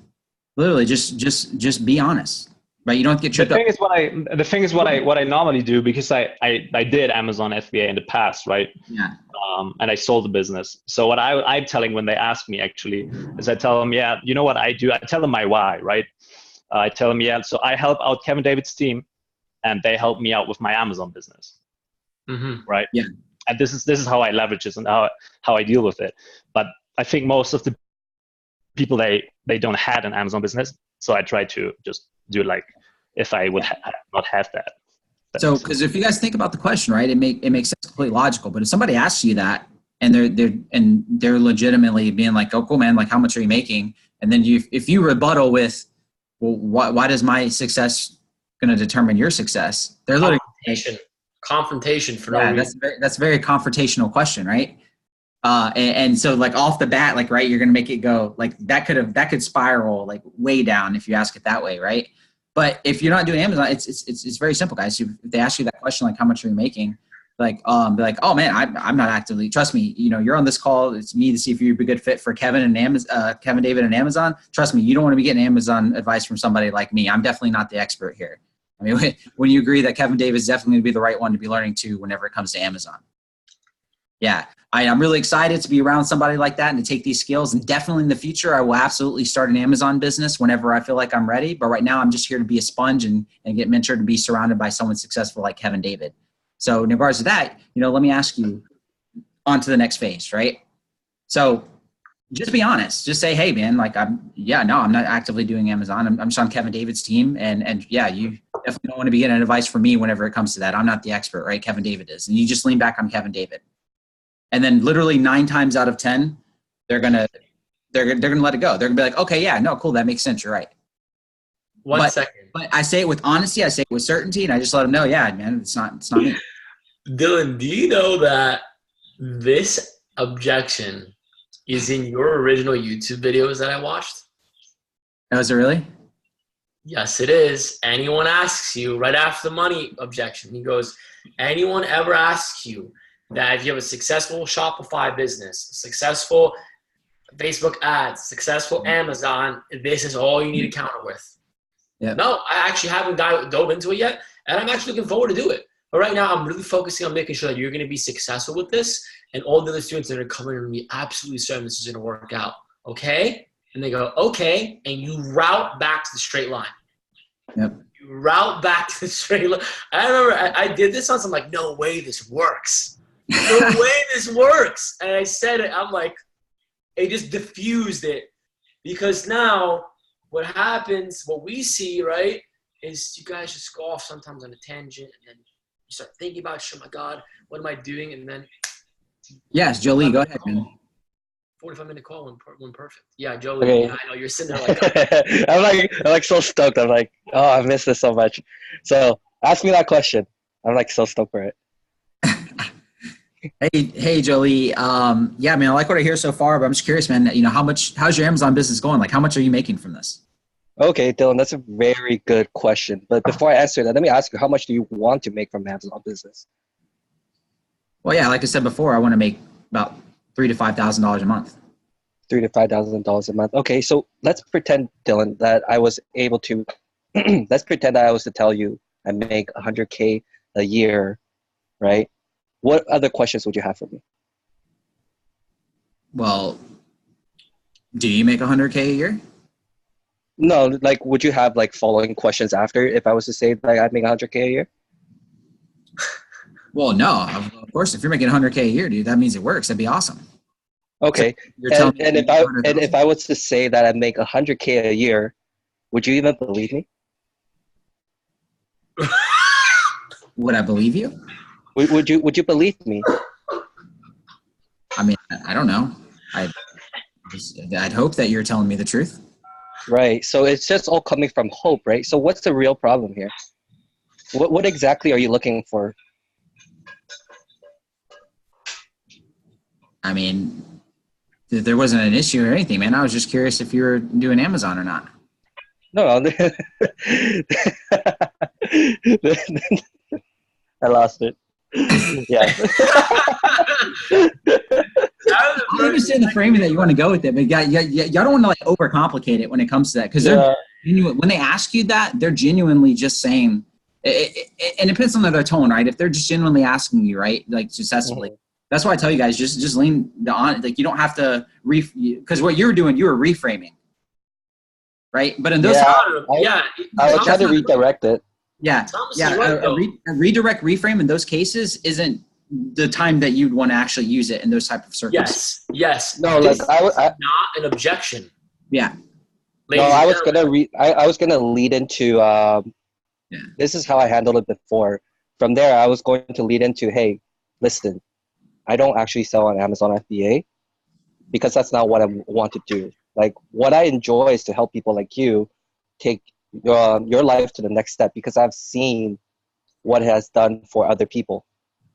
Literally, just be honest. Right? You don't get tripped up. The thing is what I normally do, because I did Amazon FBA in the past, right? Yeah. And I sold the business. So what I'm telling when they ask me actually is I tell them, yeah, you know what I do? I tell them my why, right? I tell them, yeah, so I help out Kevin David's team, and they help me out with my Amazon business. Mm-hmm. Right? Yeah. And this is how I leverage this and how I deal with it. But I think most of the people, they don't have an Amazon business, so I try to just do it like if I would not have that. So, because if you guys think about the question, right, it makes sense, completely logical. But if somebody asks you that, and they're legitimately being like, "Oh, cool, man! Like, how much are you making?" And then if you rebuttal with, "Well, why does my success going to determine your success?" They're literally confrontation for no reason. That's a very confrontational question, right? And so like off the bat, like, right, you're going to make it go like that could spiral like way down if you ask it that way, right? But if you're not doing Amazon, it's very simple, guys. If they ask you that question, like, how much are you making? Like, be like, oh man, I'm not actively. Trust me, you're on this call. It's me to see if you're a good fit for Kevin David and Amazon. Trust me, you don't want to be getting Amazon advice from somebody like me. I'm definitely not the expert here. I mean, when you agree that Kevin David is definitely going to be the right one to be learning to whenever it comes to Amazon. Yeah, I'm really excited to be around somebody like that and to take these skills. And definitely in the future, I will absolutely start an Amazon business whenever I feel like I'm ready. But right now, I'm just here to be a sponge and get mentored and be surrounded by someone successful like Kevin David. So in regards to that, let me ask you on to the next phase, right? So just be honest. Just say, hey, man, like, I'm not actively doing Amazon. I'm just on Kevin David's team. And yeah, you definitely don't want to be getting advice from me whenever it comes to that. I'm not the expert, right? Kevin David is. And you just lean back on Kevin David. And then literally 9 times out of 10, they're gonna let it go. They're gonna be like, okay, yeah, no, cool, that makes sense. You're right. One second. But I say it with honesty. I say it with certainty, and I just let them know, yeah, man, it's not me. Dylan, do you know that this objection is in your original YouTube videos that I watched? Oh, is it really? Yes, it is. Anyone asks you right after the money objection, he goes, anyone ever asks you that if you have a successful Shopify business, successful Facebook ads, successful Amazon, this is all you need to counter with. Yeah. No, I actually haven't dove into it yet, and I'm actually looking forward to do it. But right now, I'm really focusing on making sure that you're going to be successful with this, and all the other students that are coming are going to be absolutely certain this is going to work out. Okay? And they go, okay, and you route back to the straight line. Yep. You route back to the straight line. I remember I did this once. I'm like, no way this works. No way this works. And I said it. I'm like, it just diffused it. Because now what happens, what we see, right, is you guys just go off sometimes on a tangent, and then you start thinking about, oh my God, what am I doing? And then. Yes, Jolie, go ahead, man. 45-minute call went perfect. Yeah, Jolie, Okay. yeah, I know you're sitting there like. I'm like so stoked. I'm like, oh, I missed this so much. So ask me that question. I'm like so stoked for it. Hey, Jolie. Yeah, man, I like what I hear so far, but I'm just curious, man. How's your Amazon business going? Like, how much are you making from this? Okay, Dylan, that's a very good question. But before I answer that, let me ask you, how much do you want to make from Amazon business? Well, yeah, like I said before, I want to make about $3,000 to $5,000 a month. $3,000 to $5,000 a month. Okay, so let's pretend, Dylan, that I was able to. Let's pretend that I was to tell you I make $100K a year, right? What other questions would you have for me? Well, do you make $100K a year? No, like, would you have like following questions after if I was to say like I make $100K a year? Well, no, of course. If you're making $100K a year, dude, that means it works. That'd be awesome. Okay, so and if I was to say that I make $100K a year, would you even believe me? Would I believe you? Would you believe me? I mean, I don't know. I'd hope that you're telling me the truth. Right. So it's just all coming from hope, right? So what's the real problem here? What exactly are you looking for? I mean, there wasn't an issue or anything, man. I was just curious if you were doing Amazon or not. No. I lost it. Yeah. I understand the framing that you want to go with it, but y'all don't want to like overcomplicate it when it comes to that, because when they ask you that, they're genuinely just saying, and it depends on their tone, right? If they're just genuinely asking you, right, like successfully, that's why I tell you guys just lean on. Like you don't have to because what you're doing, you were reframing, right? But in those, I was trying to redirect it. Yeah, a redirect reframe in those cases isn't the time that you'd want to actually use it in those type of circumstances. Yes. No, like not an objection. Yeah. No, I was gonna lead into. This is how I handled it before. From there, I was going to lead into, hey, listen, I don't actually sell on Amazon FBA because that's not what I want to do. Like what I enjoy is to help people like you take your life to the next step, because I've seen what it has done for other people.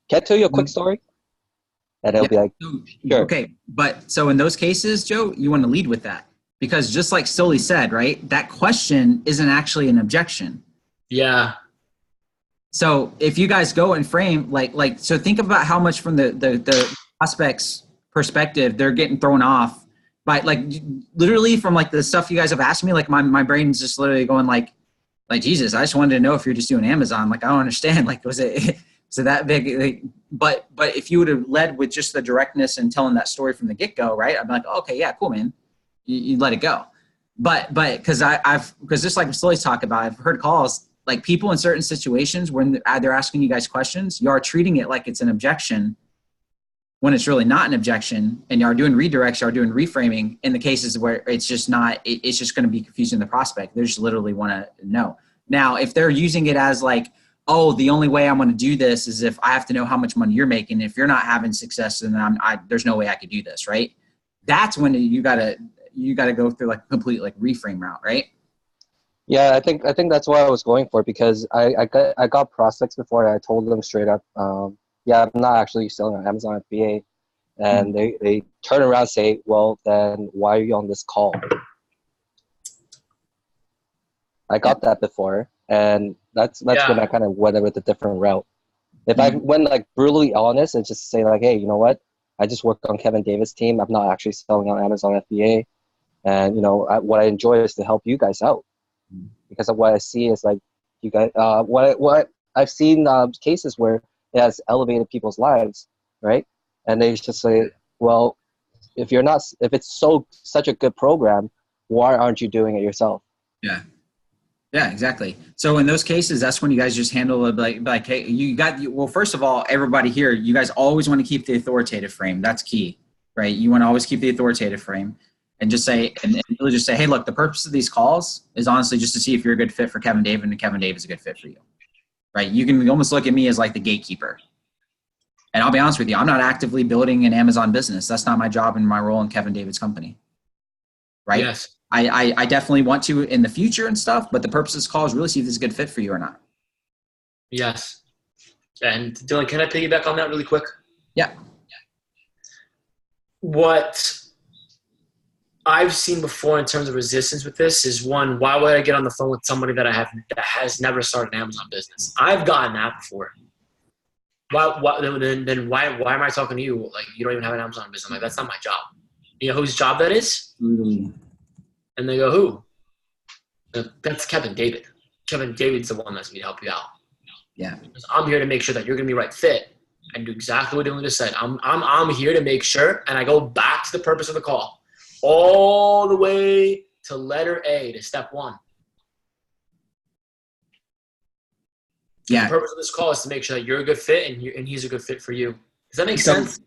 Can I tell you a quick story? And it'll be like, sure. Okay, but so in those cases, Joe, you want to lead with that, because just like Stoli said, right, that question isn't actually an objection. Yeah. So if you guys go and frame like so think about how much from the prospect's perspective they're getting thrown off by, like, literally from like the stuff you guys have asked me, like my brain's just literally going like Jesus, I just wanted to know if you're just doing Amazon. Like I don't understand. Like was it that big? Like, but if you would have led with just the directness and telling that story from the get go, right? I'm like, oh, okay, yeah, cool, man. You let it go. But because because just like Stoli's talk about, I've heard calls like people in certain situations when they're asking you guys questions, you are treating it like it's an objection when it's really not an objection, and you are doing redirects, you are doing reframing in the cases where it's just not, it's just going to be confusing the prospect. They just literally want to know. Now, if they're using it as like, oh, the only way I'm going to do this is if I have to know how much money you're making. If you're not having success, then there's no way I could do this, right? That's when you gotta go through like a complete like reframe route, right? Yeah, I think that's what I was going for, because I got prospects before and I told them straight up, yeah, I'm not actually selling on Amazon FBA. And they turn around and say, well, then why are you on this call? I got that before, and that's when I kind of went with a different route. If I went like brutally honest and just say like, hey, you know what? I just work on Kevin David's team. I'm not actually selling on Amazon FBA. And, you know, what I enjoy is to help you guys out. Because of what I see is like you guys, what I've seen cases where it has elevated people's lives, right? And they just say, well, if it's such a good program, why aren't you doing it yourself? Yeah, exactly. So in those cases, that's when you guys just handle it like hey, well, first of all, everybody here, you guys always want to keep the authoritative frame. That's key, right? You want to always keep the authoritative frame. And just say, and really just say, hey, look, the purpose of these calls is honestly just to see if you're a good fit for Kevin David and Kevin David's a good fit for you, right? You can almost look at me as like the gatekeeper. And I'll be honest with you, I'm not actively building an Amazon business. That's not my job and my role in Kevin David's company, right? Yes. I definitely want to in the future and stuff, but the purpose of this call is really see if this is a good fit for you or not. Yes. And Dylan, can I piggyback on that really quick? Yeah. What I've seen before in terms of resistance with this is, one, why would I get on the phone with somebody that has never started an Amazon business? I've gotten that before. Then why am I talking to you? Like, you don't even have an Amazon business. I'm like, that's not my job. You know whose job that is? And they go, who? That's Kevin David. Kevin David's the one that's going to help you out. Yeah. Because I'm here to make sure that you're going to be right fit and do exactly what Dylan just said. I'm here to make sure, and I go back to the purpose of the call. All the way to letter A, to step one. Yeah. The purpose of this call is to make sure that you're a good fit and he's a good fit for you. Does that make sense?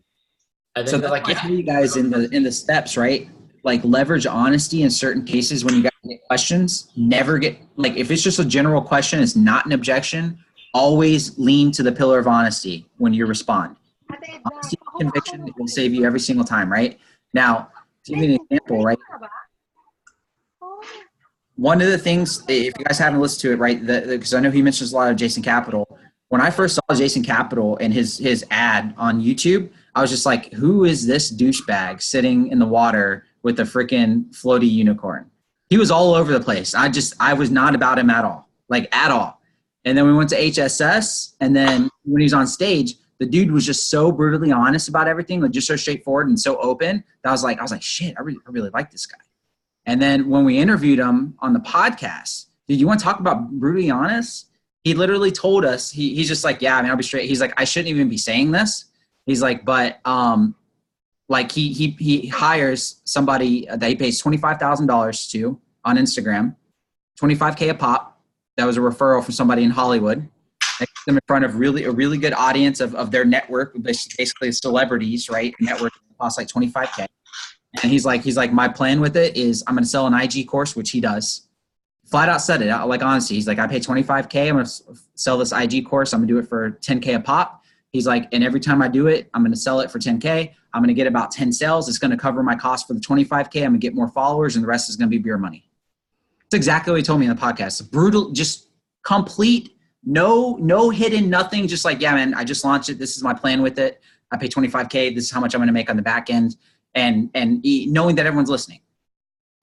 And then they're like, I tell you guys in the steps, right? Like leverage honesty in certain cases when you guys get questions. Never get, like, if it's just a general question, it's not an objection. Always lean to the pillar of honesty when you respond. Honesty and conviction will save you every single time, right? Now, to give you an example, right? one of the things, if you guys haven't listened to it, right, because I know he mentions a lot of Jason Capital. When I first saw Jason Capital and his ad on YouTube, I was just like, who is this douchebag sitting in the water with a freaking floaty unicorn? He was all over the place. I was not about him at all, like at all. And then we went to HSS, and then when he was on stage, the dude was just so brutally honest about everything, like just so straightforward and so open that I was like, shit, I really like this guy. And then when we interviewed him on the podcast, dude, you want to talk about brutally honest? He literally told us, he's just like, yeah, I mean, I'll be straight. He's like, I shouldn't even be saying this. He's like, but like he hires somebody that he pays $25,000 to on Instagram, $25K a pop. That was a referral from somebody in Hollywood. They put them in front of a really good audience of their network, basically celebrities, right? Network costs like $25K. And he's like, my plan with it is I'm going to sell an IG course, which he does. Flat out said it, like honestly, he's like, I pay $25K. I'm going to sell this IG course. I'm going to do it for $10K a pop. He's like, and every time I do it, I'm going to sell it for $10K. I'm going to get about 10 sales. It's going to cover my cost for the $25K. I'm going to get more followers, and the rest is going to be beer money. That's exactly what he told me in the podcast. Brutal, just complete, no hidden, nothing. Just like, yeah, man, I just launched it. This is my plan with it. I pay $25K. This is how much I'm going to make on the back end. And knowing that everyone's listening.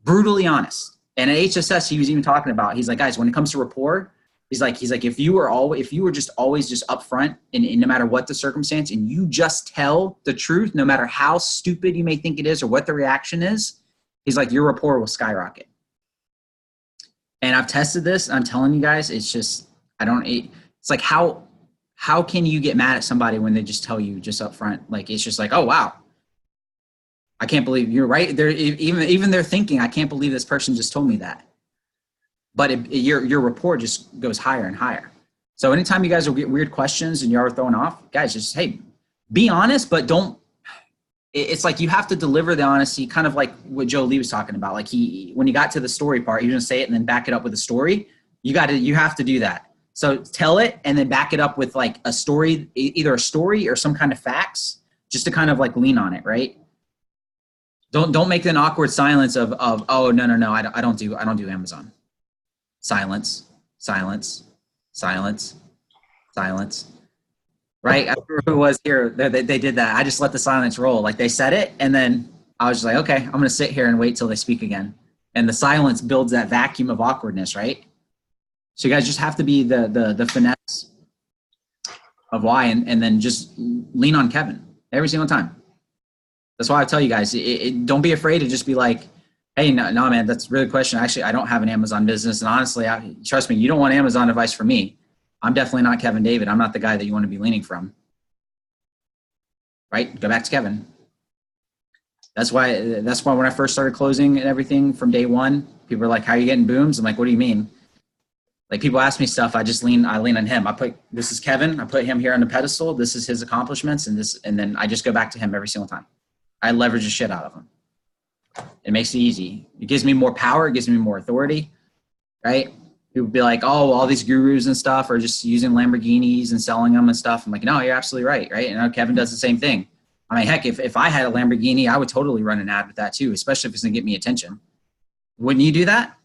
Brutally honest. And at HSS, he was even talking about, he's like, guys, when it comes to rapport, he's like, if you were always just upfront and no matter what the circumstance, and you just tell the truth, no matter how stupid you may think it is or what the reaction is, he's like, your rapport will skyrocket. And I've tested this. I'm telling you guys, it's just, it's like, how can you get mad at somebody when they just tell you just up front? Like, it's just like, oh, wow. I can't believe you're right. They're even they're thinking, I can't believe this person just told me that. But your rapport just goes higher and higher. So anytime you guys will get weird questions and you're throwing off, guys, just, hey, be honest, but don't. It's like you have to deliver the honesty, kind of like what Joe Lee was talking about. Like when you got to the story part, you're gonna say it and then back it up with a story. You have to do that. So tell it and then back it up with like a story, either a story or some kind of facts, just to kind of like lean on it, right? Don't make an awkward silence of oh no I don't do Amazon. Silence. Right? I remember who it was here. They did that. I just let the silence roll. Like they said it, and then I was just like, okay, I'm gonna sit here and wait till they speak again. And the silence builds that vacuum of awkwardness, right? So you guys just have to be the finesse of why, and then just lean on Kevin every single time. That's why I tell you guys, don't be afraid to just be like, hey, no, man, that's a really question. Actually, I don't have an Amazon business. And honestly, trust me, you don't want Amazon advice from me. I'm definitely not Kevin David. I'm not the guy that you want to be leaning from. Right? Go back to Kevin. That's why when I first started closing and everything from day one, people were like, how are you getting booms? I'm like, what do you mean? Like people ask me stuff, I lean on him. This is Kevin. I put him here on the pedestal. This is his accomplishments. And then I just go back to him every single time. I leverage the shit out of him. It makes it easy. It gives me more power. It gives me more authority, right? People be like, oh, all these gurus and stuff are just using Lamborghinis and selling them and stuff. I'm like, no, you're absolutely right, right? And Kevin does the same thing. I mean, heck, if I had a Lamborghini, I would totally run an ad with that too, especially if it's going to get me attention. Wouldn't you do that?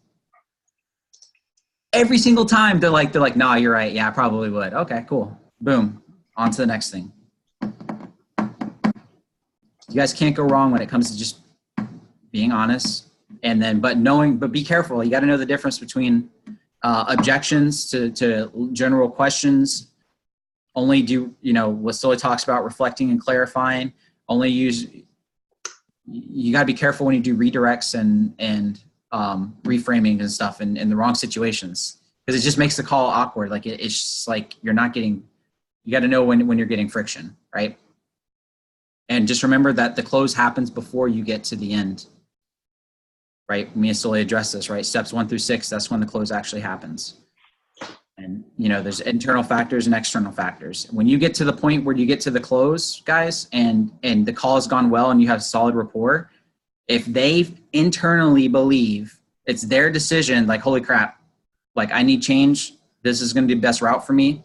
Every single time they're like, nah, you're right. Yeah, I probably would. Okay, cool. Boom. On to the next thing. You guys can't go wrong when it comes to just being honest, but be careful. You got to know the difference between objections to general questions. Only do, what Stoli talks about, reflecting and clarifying. You got to be careful when you do redirects and reframing and stuff in the wrong situations, because it just makes the call awkward. Like it's just like you got to know when you're getting friction, right? And just remember that the close happens before you get to the end, right? Me and Stoli address this, right? Steps 1 through 6, that's when the close actually happens. And, there's internal factors and external factors. When you get to the point where you get to the close, guys, and the call has gone well and you have solid rapport, if they internally believe it's their decision, like, holy crap, like I need change, this is going to be the best route for me,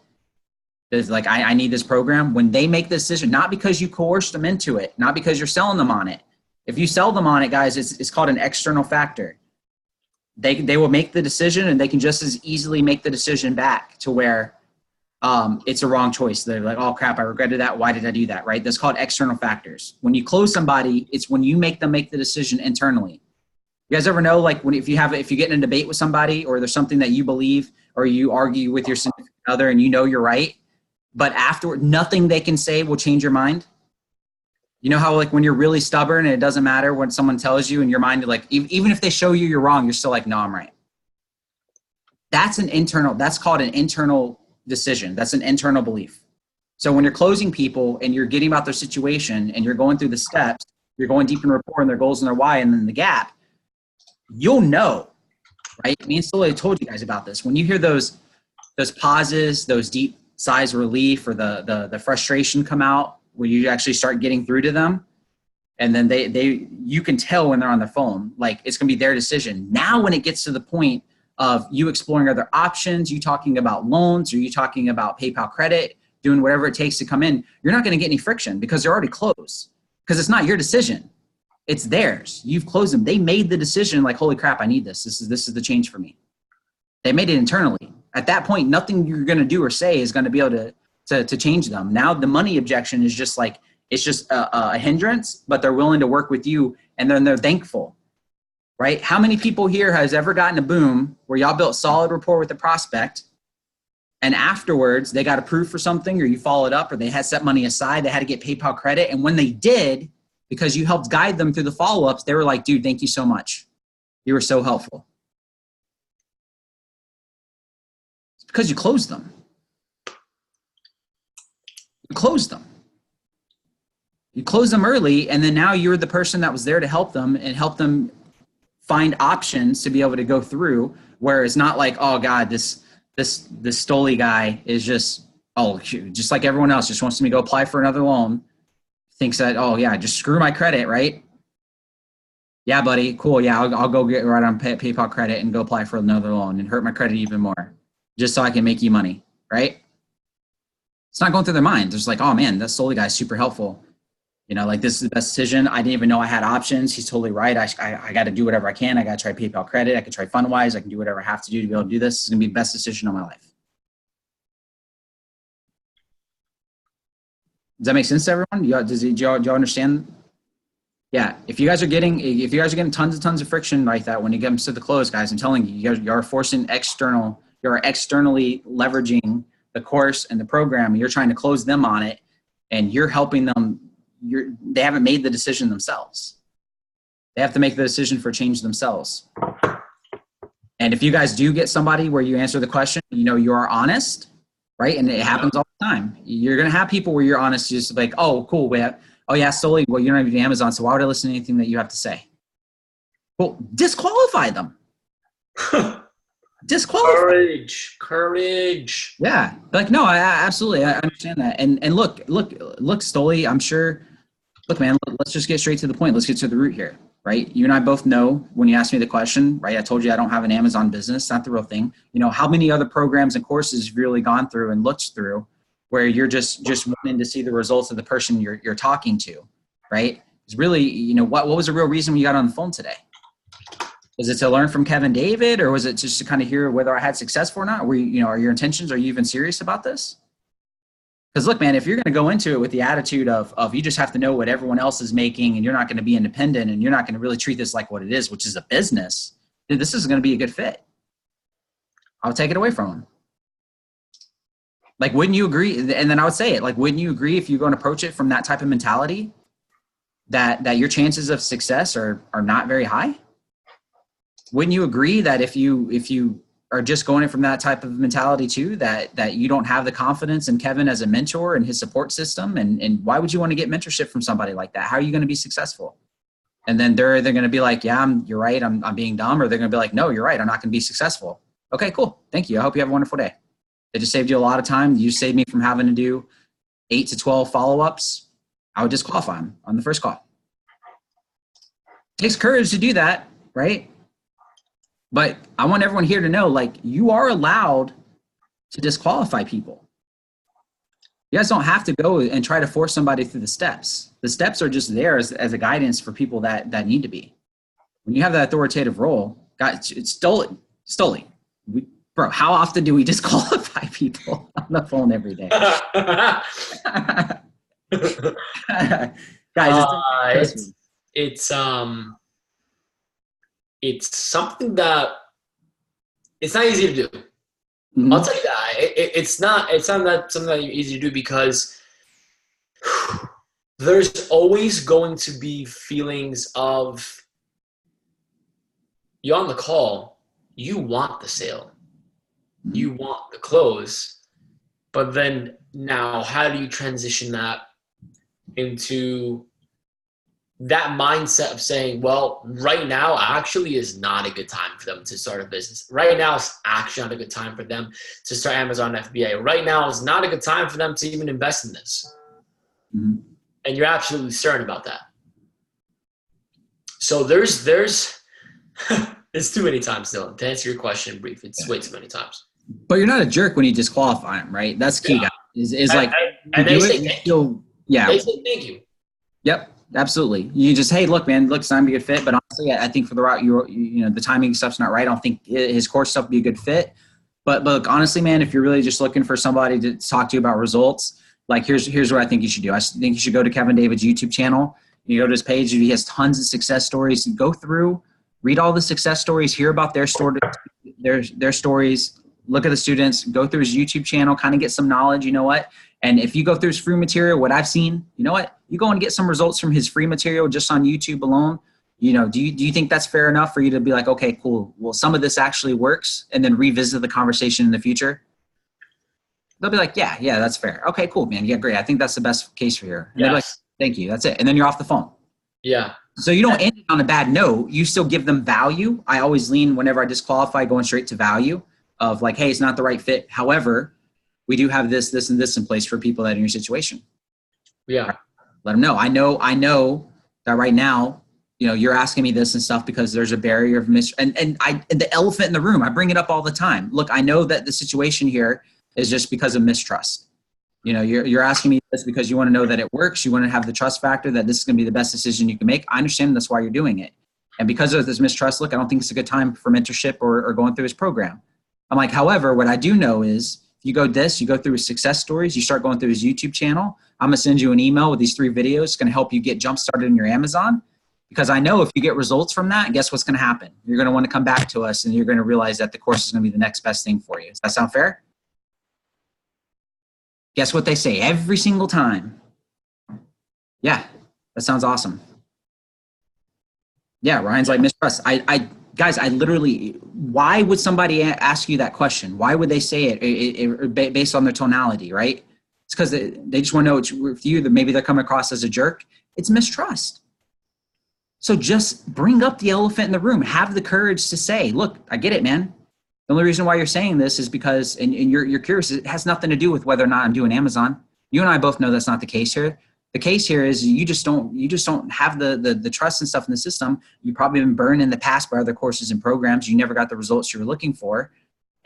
there's like, I need this program. When they make the decision, not because you coerced them into it, not because you're selling them on it. If you sell them on it, guys, it's called an external factor. they will make the decision, and they can just as easily make the decision back to where it's a wrong choice. They're like, oh crap, I regretted that. Why did I do that? Right? That's called external factors. When you close somebody, it's when you make them make the decision internally. You guys ever know, like, if you get in a debate with somebody, or there's something that you believe, or you argue with your significant other and you know you're right, but afterward, nothing they can say will change your mind? You know how, like, when you're really stubborn and it doesn't matter when someone tells you in your mind, like, even if they show you you're wrong, you're still like, no, I'm right. That's called an internal decision. That's an internal belief. So when you're closing people and you're getting about their situation and you're going through the steps, you're going deep in rapport and their goals and their why and then the gap, you'll know, right? Me and Stoli told you guys about this. When you hear those pauses, those deep sighs of relief, or the frustration come out, where you actually start getting through to them, and then you can tell when they're on the phone, like, it's gonna be their decision. Now when it gets to the point of you exploring other options, you talking about loans, or you talking about PayPal credit, doing whatever it takes to come in, you're not gonna get any friction because they're already closed. Because it's not your decision. It's theirs. You've closed them. They made the decision, like, holy crap, I need this. This is the change for me. They made it internally. At that point, nothing you're going to do or say is going to be able to change them. Now the money objection is just like, it's just a hindrance, but they're willing to work with you, and then they're thankful, right? How many people here has ever gotten a boom where y'all built solid rapport with the prospect, and afterwards they got approved for something, or you followed up, or they had set money aside, they had to get PayPal credit, and when they did, because you helped guide them through the follow-ups, they were like, dude, thank you so much. You were so helpful. It's because you closed them. You closed them. You closed them early, and then now you're the person that was there to help them and help them find options to be able to go through, where it's not like, oh God, this Stoli guy is just like everyone else, just wants me to go apply for another loan. Thinks that, oh yeah, just screw my credit, right? Yeah, buddy, cool. Yeah, I'll go get right on PayPal credit and go apply for another loan and hurt my credit even more, just so I can make you money, right? It's not going through their mind. It's like, oh man, that Stoli guy's super helpful. You know, like, this is the best decision. I didn't even know I had options. He's totally right. I got to do whatever I can. I got to try PayPal credit. I can try FundWise. I can do whatever I have to do to be able to do this. It's going to be the best decision of my life. Does that make sense to everyone? Do y'all understand? Yeah. If you guys are getting tons and tons of friction like that when you get them to the close, guys, I'm telling you, you're forcing you're externally leveraging the course and the program. You're trying to close them on it, and you're helping them. They haven't made the decision themselves. They have to make the decision for change themselves. And if you guys do get somebody where you answer the question, you know, you are honest, right? And it happens all the time. You're going to have people where you're honest, just like, oh, cool. Oh yeah, Stoli, well, you don't have Amazon, so why would I listen to anything that you have to say? Well, disqualify them. Disqualify. Courage. Yeah. Like, no, I absolutely. I understand that. And look, Stoli, I'm sure, look, man, let's just get straight to the point. Let's get to the root here, right? You and I both know when you asked me the question, right? I told you I don't have an Amazon business. Not the real thing. You know, how many other programs and courses have you really gone through and looked through where you're just wanting to see the results of the person you're talking to, right? It's really, you know, what was the real reason when you got on the phone today? Was it to learn from Kevin David, or was it just to kind of hear whether I had success or not? Are your intentions, are you even serious about this? Because look, man, if you're going to go into it with the attitude of you just have to know what everyone else is making, and you're not going to be independent, and you're not going to really treat this like what it is, which is a business, then this isn't going to be a good fit. I'll take it away from them. Like, wouldn't you agree? And then I would say it, like, wouldn't you agree if you're going to approach it from that type of mentality that your chances of success are not very high? Wouldn't you agree that if you are just going in from that type of mentality too, that you don't have the confidence in Kevin as a mentor and his support system? And why would you want to get mentorship from somebody like that? How are you going to be successful? And then they're going to be like, yeah, you're right, I'm being dumb. Or they're going to be like, no, you're right, I'm not going to be successful. Okay, cool. Thank you. I hope you have a wonderful day. It just saved you a lot of time. You saved me from having to do 8 to 12 follow-ups. I would disqualify them on the first call. It takes courage to do that, right? But I want everyone here to know, like, you are allowed to disqualify people. You guys don't have to go and try to force somebody through the steps. The steps are just there as a guidance for people that need to be. When you have that authoritative role, Guys, it's Stoli. Bro, how often do we disqualify people on the phone every day? Guys, it's something that it's not easy to do. Mm-hmm. I'll tell you that it's not that something that easy to do because there's always going to be feelings of you're on the call, you want the sale, you want the close, but then now how do you transition that into that mindset of saying, well, right now actually is not a good time for them to start a business. Right now is actually not a good time for them to start Amazon FBA. Right now is not a good time for them to even invest in this. Mm-hmm. And you're absolutely certain about that. So there's it's too many times, Dylan. To answer your question brief, it's way too many times. But you're not a jerk when you disqualify them, right? That's key, guys. Is like, and they say thank you. Yeah. They say thank you. Yep. Absolutely. You just, hey, look, man, looks time to be a fit. But honestly, I think for the route the timing stuff's not right. I don't think his course stuff would be a good fit. But look, honestly, man, if you're really just looking for somebody to talk to you about results, like here's what I think you should do. I think you should go to Kevin David's YouTube channel. You go to his page. He has tons of success stories. Go through, read all the success stories, hear about their stories, look at the students, go through his YouTube channel, kind of get some knowledge. You know what? And if you go through his free material, what I've seen, you know what? You go and get some results from his free material just on YouTube alone. You know, do you think that's fair enough for you to be like, okay, cool. Well, some of this actually works, and then revisit the conversation in the future? They'll be like, yeah, that's fair. Okay, cool, man. Yeah, great. I think that's the best case for you. And they're like, thank you. That's it. And then you're off the phone. Yeah. So you don't end it on a bad note. You still give them value. I always lean whenever I disqualify, going straight to value of like, hey, it's not the right fit. However, we do have this, and this in place for people that are in your situation. Yeah. Let them know. I know that right now, you're asking me this and stuff because there's a barrier of and the elephant in the room, I bring it up all the time. Look, I know that the situation here is just because of mistrust. You're asking me this because you want to know that it works. You want to have the trust factor that this is going to be the best decision you can make. I understand that's why you're doing it. And because of this mistrust, look, I don't think it's a good time for mentorship or going through his program. I'm like, however, what I do know is if you go through his success stories, you start going through his YouTube channel, I'm going to send you an email with these 3 videos. It's going to help you get jump started in your Amazon. Because I know if you get results from that, guess what's going to happen? You're going to want to come back to us and you're going to realize that the course is going to be the next best thing for you. Does that sound fair? Guess what they say every single time? Yeah, that sounds awesome. Yeah, Ryan's like, mistrust. Guys, I literally, why would somebody ask you that question? Why would they say it based on their tonality, right? It's because they just want to know it's with you, that maybe they're coming across as a jerk. It's mistrust. So just bring up the elephant in the room. Have the courage to say, look, I get it, man. The only reason why you're saying this is because, and you're curious, it has nothing to do with whether or not I'm doing Amazon. You and I both know that's not the case here. The case here is you just don't have the trust and stuff in the system. You've probably been burned in the past by other courses and programs. You never got the results you were looking for.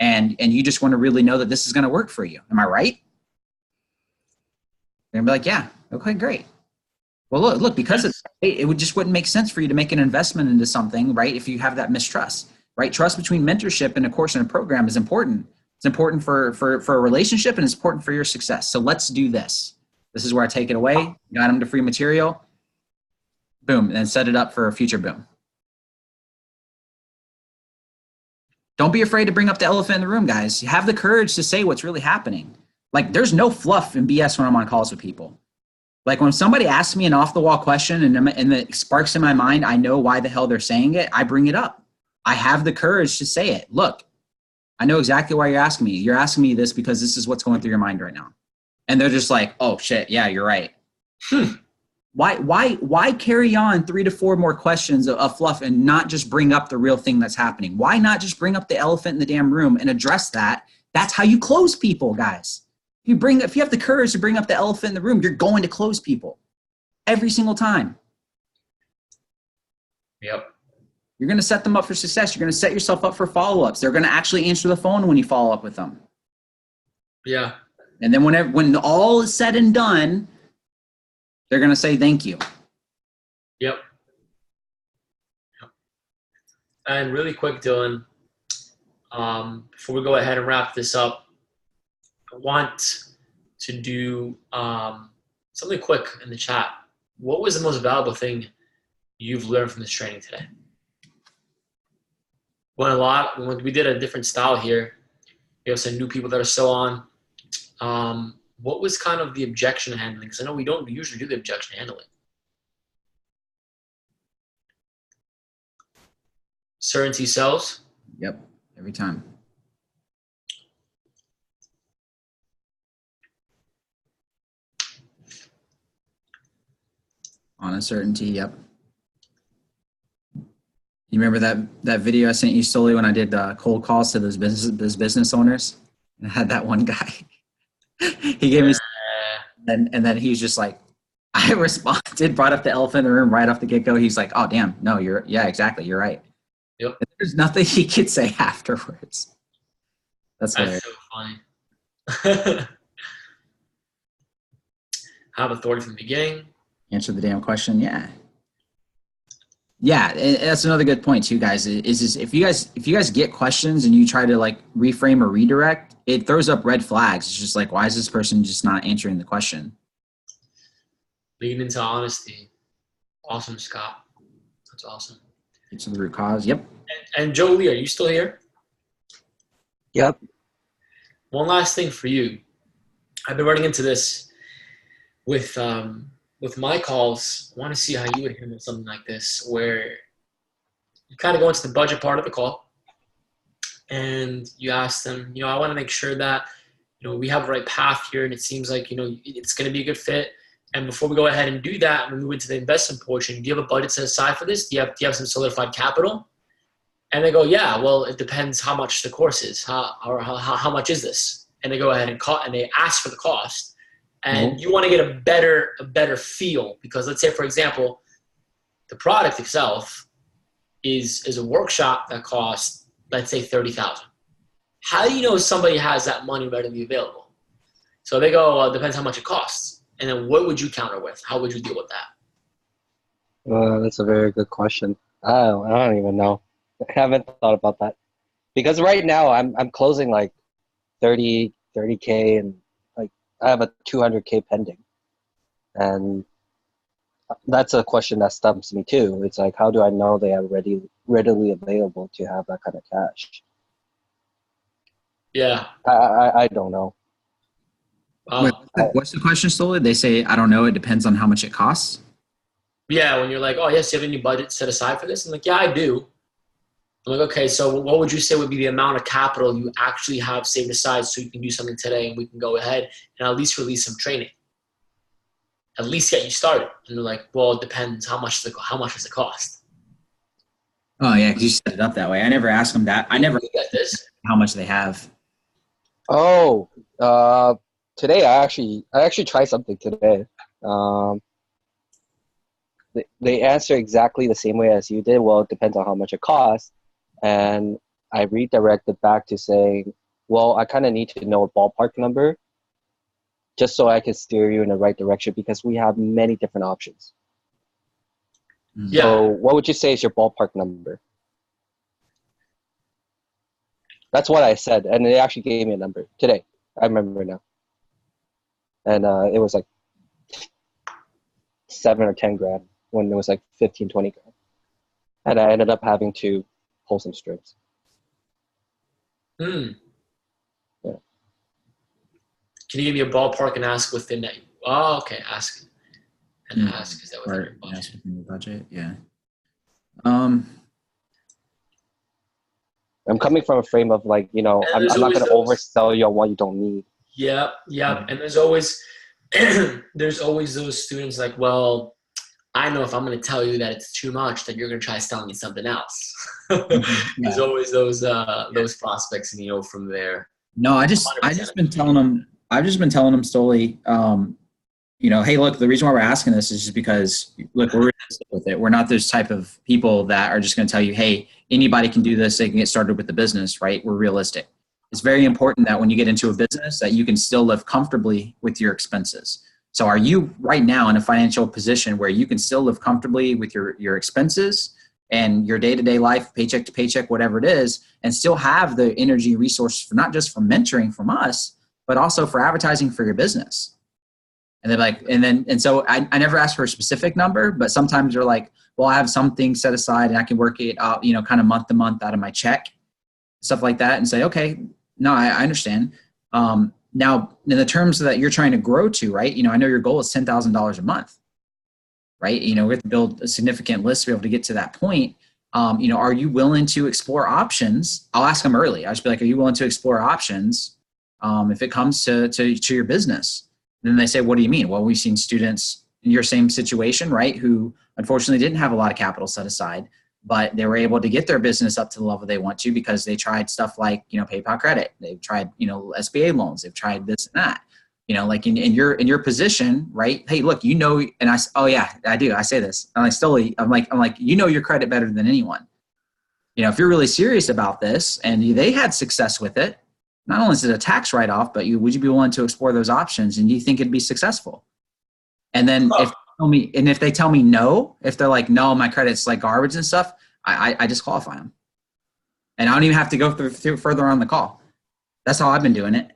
And you just want to really know that this is going to work for you. Am I right? You're going to be like, yeah, okay, great. Well, look, because it wouldn't make sense for you to make an investment into something, right? If you have that mistrust, right? Trust between mentorship and a course and a program is important. It's important for a relationship, and it's important for your success. So let's do this. This is where I take it away. Got them to free material. Boom, and set it up for a future boom. Don't be afraid to bring up the elephant in the room, guys. You have the courage to say what's really happening. Like, there's no fluff and BS when I'm on calls with people. Like when somebody asks me an off-the-wall question and it sparks in my mind, I know why the hell they're saying it, I bring it up. I have the courage to say it. Look, I know exactly why you're asking me. You're asking me this because this is what's going through your mind right now. And they're just like, oh shit, yeah, you're right. Why carry on 3 to 4 more questions of fluff and not just bring up the real thing that's happening? Why not just bring up the elephant in the damn room and address that? That's how you close people, guys. If you have the courage to bring up the elephant in the room, you're going to close people every single time. Yep. You're going to set them up for success. You're going to set yourself up for follow-ups. They're going to actually answer the phone when you follow up with them. Yeah. And then when all is said and done, they're going to say thank you. Yep. And really quick, Dylan, before we go ahead and wrap this up, I want to do something quick in the chat. What was the most valuable thing you've learned from this training today? When we did a different style here, we have some new people that are still on. What was kind of the objection handling? Because I know we don't usually do the objection handling. Certainty sells? Yep, every time. On uncertainty, yep. You remember that video I sent you, Stoli, when I did cold calls to those business owners? And I had that one guy. He gave me, and then he was just like, I responded, brought up the elephant in the room right off the get-go. He's like, oh, damn, no, yeah, exactly, you're right. Yep. And there's nothing he could say afterwards. That's so funny. Have authority from the beginning. Answer the damn question, yeah. Yeah, and that's another good point too, guys. Is if you guys get questions and you try to like reframe or redirect, it throws up red flags. It's just like, why is this person just not answering the question? Lean into honesty. Awesome, Scott. That's awesome. Get to the root cause. Yep. And Jolie, are you still here? Yep. One last thing for you. I've been running into this with my calls. I want to see how you would handle something like this, where you kind of go into the budget part of the call and you ask them, I want to make sure that, we have the right path here and it seems like, it's going to be a good fit. And before we go ahead and do that, when we move into the investment portion, do you have a budget set aside for this? Do you have some solidified capital? And they go, yeah, well, it depends how much the course is. How much is this? And they go ahead and they ask for the cost. And you want to get a better feel, because let's say, for example, the product itself is a workshop that costs, let's say, $30,000. How do you know somebody has that money readily available? So they go, well, it depends how much it costs. And then what would you counter with? How would you deal with that? That's a very good question. I don't even know. I haven't thought about that, because right now I'm closing like 30K, and like I have a 200K pending, and that's a question that stumps me too. It's like, how do I know they are readily available to have that kind of cash? Yeah, I don't know. Wait, what's the question, Stoli? They say, I don't know, it depends on how much it costs? Yeah, when you're like, oh, yes, you have any budget set aside for this? I'm like, yeah, I do. I'm like, okay, so what would you say would be the amount of capital you actually have saved aside so you can do something today and we can go ahead and at least release some training? At least get you started. And they're like, well, it depends. How much does it cost? Oh, yeah, because you set it up that way. I never ask them that. I never get this. How much they have. Oh, today I actually tried something today. They answer exactly the same way as you did. Well, it depends on how much it costs. And I redirected back to saying, well, I kind of need to know a ballpark number just so I can steer you in the right direction, because we have many different options. Yeah. So what would you say is your ballpark number? That's what I said. And they actually gave me a number today. I remember now. And it was like 7 or 10 grand when it was like 15, 20 grand. And I ended up having to pull some strings. Yeah. Can you give me a ballpark and ask within that? Oh, okay. Ask. And ask. Is that within your budget? Ask within your budget, yeah. I'm coming from a frame of like, I'm not going to oversell you on what you don't need. Yeah. And there's always those students like, well, I know if I'm going to tell you that it's too much, that you're going to try selling me something else. There's always those prospects, and from there. No, I've just been telling them, Stoli, hey, look, the reason why we're asking this is just because, look, we're realistic with it. We're not those type of people that are just going to tell you, hey, anybody can do this. They can get started with the business, right? We're realistic. It's very important that when you get into a business that you can still live comfortably with your expenses. So are you right now in a financial position where you can still live comfortably with your expenses and your day-to-day life, paycheck to paycheck, whatever it is, and still have the energy resource for not just for mentoring from us, but also for advertising for your business. And they're like, and so I never ask for a specific number, but sometimes they're like, well, I have something set aside and I can work it out, kind of month to month out of my check, stuff like that, and say, okay, no, I understand. Now, in the terms that you're trying to grow to, right? I know your goal is $10,000 a month, right? We have to build a significant list to be able to get to that point. Are you willing to explore options? I'll ask them early. I'll just be like, are you willing to explore options if it comes to your business? And then they say, what do you mean? Well, we've seen students in your same situation, right, who unfortunately didn't have a lot of capital set aside, but they were able to get their business up to the level they want to because they tried stuff like, PayPal credit. They've tried, SBA loans. They've tried this and that. Like in your position, right? Hey, look, and oh yeah, I do. I say this. I'm like, your credit better than anyone. If you're really serious about this and they had success with it, not only is it a tax write-off, but would you be willing to explore those options and do you think it'd be successful? And then if they tell me no, if they're like, no, my credit's like garbage and stuff, I disqualify them. And I don't even have to go through further on the call. That's how I've been doing it.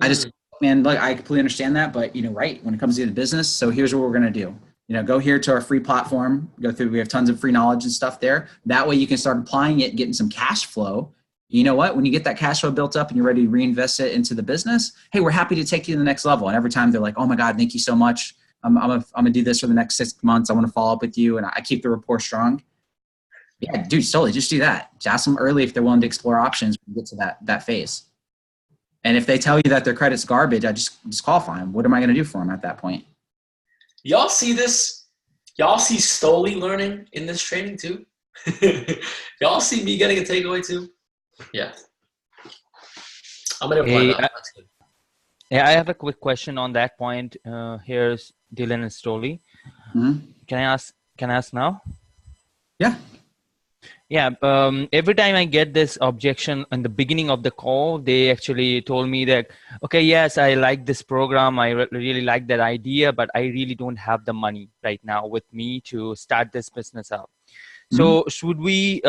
I completely understand that, but right, when it comes to the business, so here's what we're going to do. Go here to our free platform, we have tons of free knowledge and stuff there. That way you can start applying it, getting some cash flow. You know what? When you get that cash flow built up and you're ready to reinvest it into the business, hey, we're happy to take you to the next level. And every time they're like, oh my God, thank you so much. I'm gonna do this for the next 6 months. I want to follow up with you, and I keep the rapport strong. Yeah, dude, totally. Just do that. Just ask them early if they're willing to explore options when you get to that phase. And if they tell you that their credit's garbage, I just disqualify them. What am I going to do for them at that point? Y'all see this? Y'all see Stoli learning in this training too? Y'all see me getting a takeaway too? Yeah. I'm going to apply that. That's good. Yeah, I have a quick question on that point. Here's Dylan and Stoli. Mm-hmm. Can I ask now? Yeah. Yeah. Every time I get this objection in the beginning of the call, they actually told me that, okay, yes, I like this program. I really like that idea, but I really don't have the money right now with me to start this business up. So should we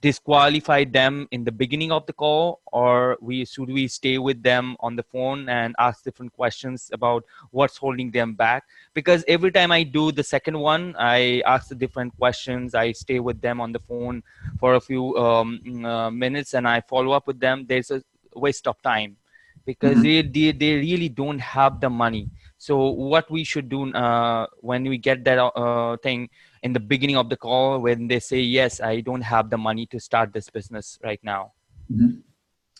disqualify them in the beginning of the call, or should we stay with them on the phone and ask different questions about what's holding them back? Because every time I do the second one, I ask the different questions. I stay with them on the phone for a few minutes and I follow up with them. There's a waste of time because they really don't have the money. So what we should do when we get that thing in the beginning of the call, when they say, yes, I don't have the money to start this business right now. Mm-hmm.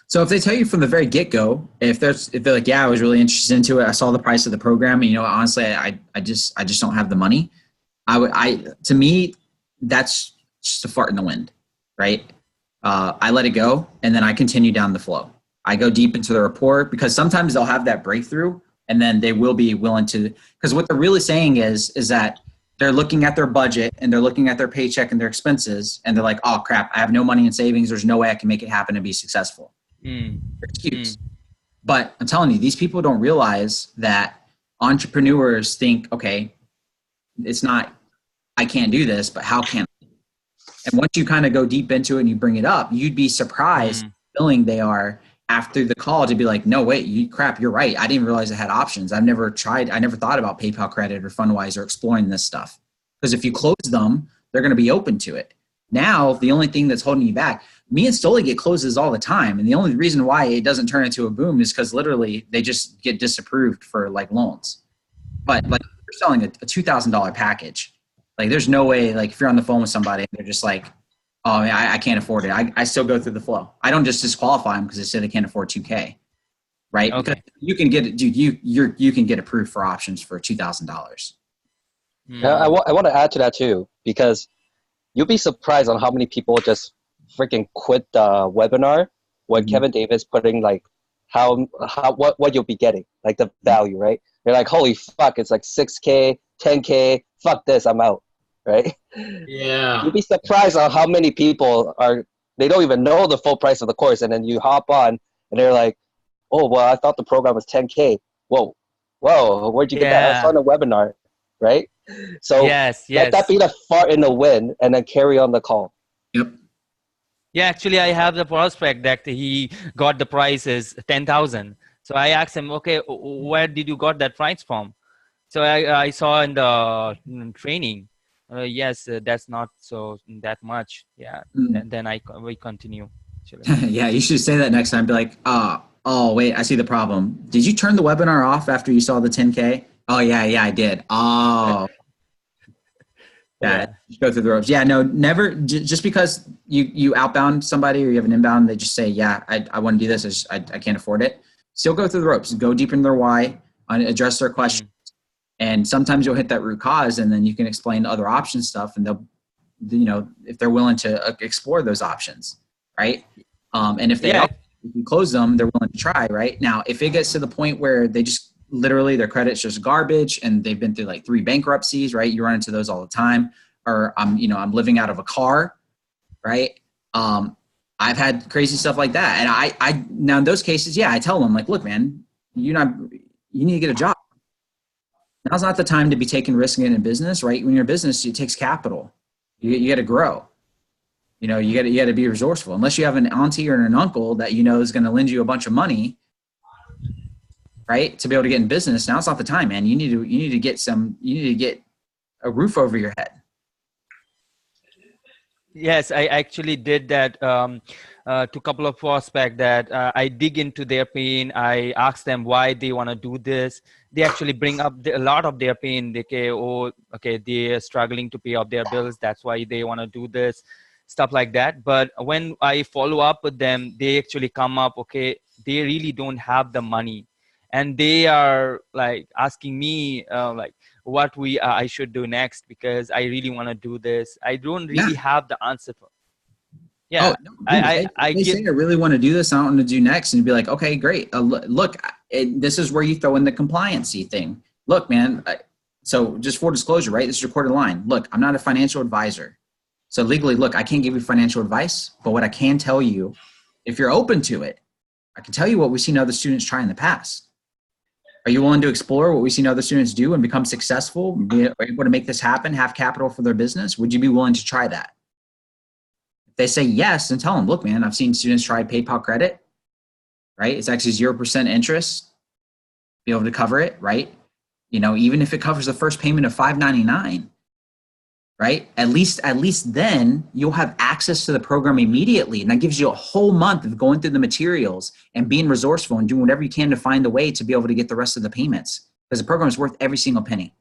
So if they tell you from the very get-go, if they're like, yeah, I was really interested into it. I saw the price of the program. And, honestly, I just don't have the money. To me, that's just a fart in the wind, right? I let it go and then I continue down the flow. I go deep into the report because sometimes they'll have that breakthrough and then they will be willing to, because what they're really saying is that they're looking at their budget and they're looking at their paycheck and their expenses and they're like, oh crap, I have no money in savings. There's no way I can make it happen and be successful. Excuse. But I'm telling you, these people don't realize that entrepreneurs think, okay, it's not, I can't do this, but how can I? And once you kind of go deep into it and you bring it up, you'd be surprised how willing they are after the call to be like, no, wait, you're right. I didn't realize I had options. I never thought about PayPal credit or Fundwise or exploring this stuff. Because if you close them, they're going to be open to it. Now, the only thing that's holding you back, me and Stoli get closes all the time. And the only reason why it doesn't turn into a boom is because literally they just get disapproved for like loans. But like you're selling a $2,000 package. Like there's no way, like if you're on the phone with somebody, they're just like, oh, I can't afford it. I still go through the flow. I don't just disqualify them because they say they can't afford $2,000, right? Okay. Because you can get it, dude. You can get approved for options for $2,000. Yeah, I want to add to that too, because you'll be surprised on how many people just freaking quit the webinar when Kevin Davis putting like what you'll be getting, like the value, right? They're like, holy fuck, it's like $6K, $10K. Fuck this, I'm out. Right? Yeah. You'd be surprised on how many people they don't even know the full price of the course. And then you hop on and they're like, oh, well, I thought the program was $10K. Whoa, where'd you get that? I saw on a webinar, right? So Yes, let that yes. be the fart in the wind, and then carry on the call. Yep. Yeah, actually, I have the prospect that he got the price is 10,000. So I asked him, okay, where did you got that price from? So I saw in the training. Yes, that's not so that much. Yeah. Mm. Then we continue. Actually. Yeah, you should say that next time. Be like, oh, wait, I see the problem. Did you turn the webinar off after you saw the 10K? Oh, yeah, I did. Oh, yeah. Just go through the ropes. Yeah, no, never. Just because you outbound somebody or you have an inbound, they just say, yeah, I want to do this. I can't afford it. Still go through the ropes. Go deep into their why, address their questions. And sometimes you'll hit that root cause, and then you can explain other option stuff, and they'll, if they're willing to explore those options, right? And if they don't, if you close them, they're willing to try, right? Now, if it gets to the point where they just literally their credit's just garbage and they've been through like 3 bankruptcies, right? You run into those all the time. Or I'm living out of a car, right? I've had crazy stuff like that. And I now in those cases, yeah, I tell them like, look, man, you need to get a job. Now's not the time to be taking risk in a business, right? When you're a business, it takes capital. You got to grow. You got to be resourceful. Unless you have an auntie or an uncle that is going to lend you a bunch of money, right, to be able to get in business. Now it's not the time, man. You need to get a roof over your head. Yes, I actually did that to a couple of prospects that I dig into their pain. I ask them why they want to do this. They actually bring up a lot of their pain. They say, they're struggling to pay off their bills. That's why they want to do this, stuff like that. But when I follow up with them, they actually come up, they really don't have the money. And they are like asking me what I should do next, because I really want to do this. I don't really have the answer for. Yeah, I say I really want to do this. I want to do next, and you'd be like, okay, great. Look, this is where you throw in the compliancy thing. Look, man. So just full disclosure, right? This is recorded line. Look, I'm not a financial advisor, so legally, look, I can't give you financial advice. But what I can tell you, if you're open to it, I can tell you what we've seen other students try in the past. Are you willing to explore what we've seen other students do and become successful, be able to make this happen, have capital for their business? Would you be willing to try that? If they say yes, then tell them, look, man, I've seen students try PayPal credit, right? It's actually 0% interest, be able to cover it, right? Even if it covers the first payment of $5.99, right? At least then you'll have access to the program immediately. And that gives you a whole month of going through the materials and being resourceful and doing whatever you can to find a way to be able to get the rest of the payments, because the program is worth every single penny,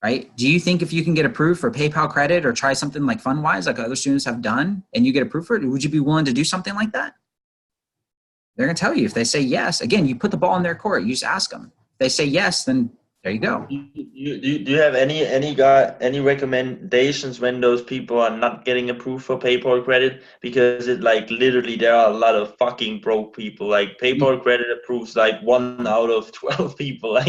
right? Do you think if you can get approved for PayPal credit or try something like FundWise, like other students have done, and you get approved for it, would you be willing to do something like that? They're going to tell you. If they say yes, again, you put the ball in their court. You just ask them. If they say yes, then there you go. Do you have any recommendations when those people are not getting approved for PayPal credit? Because literally there are a lot of fucking broke people. Like PayPal credit approves 1 out of 12 people.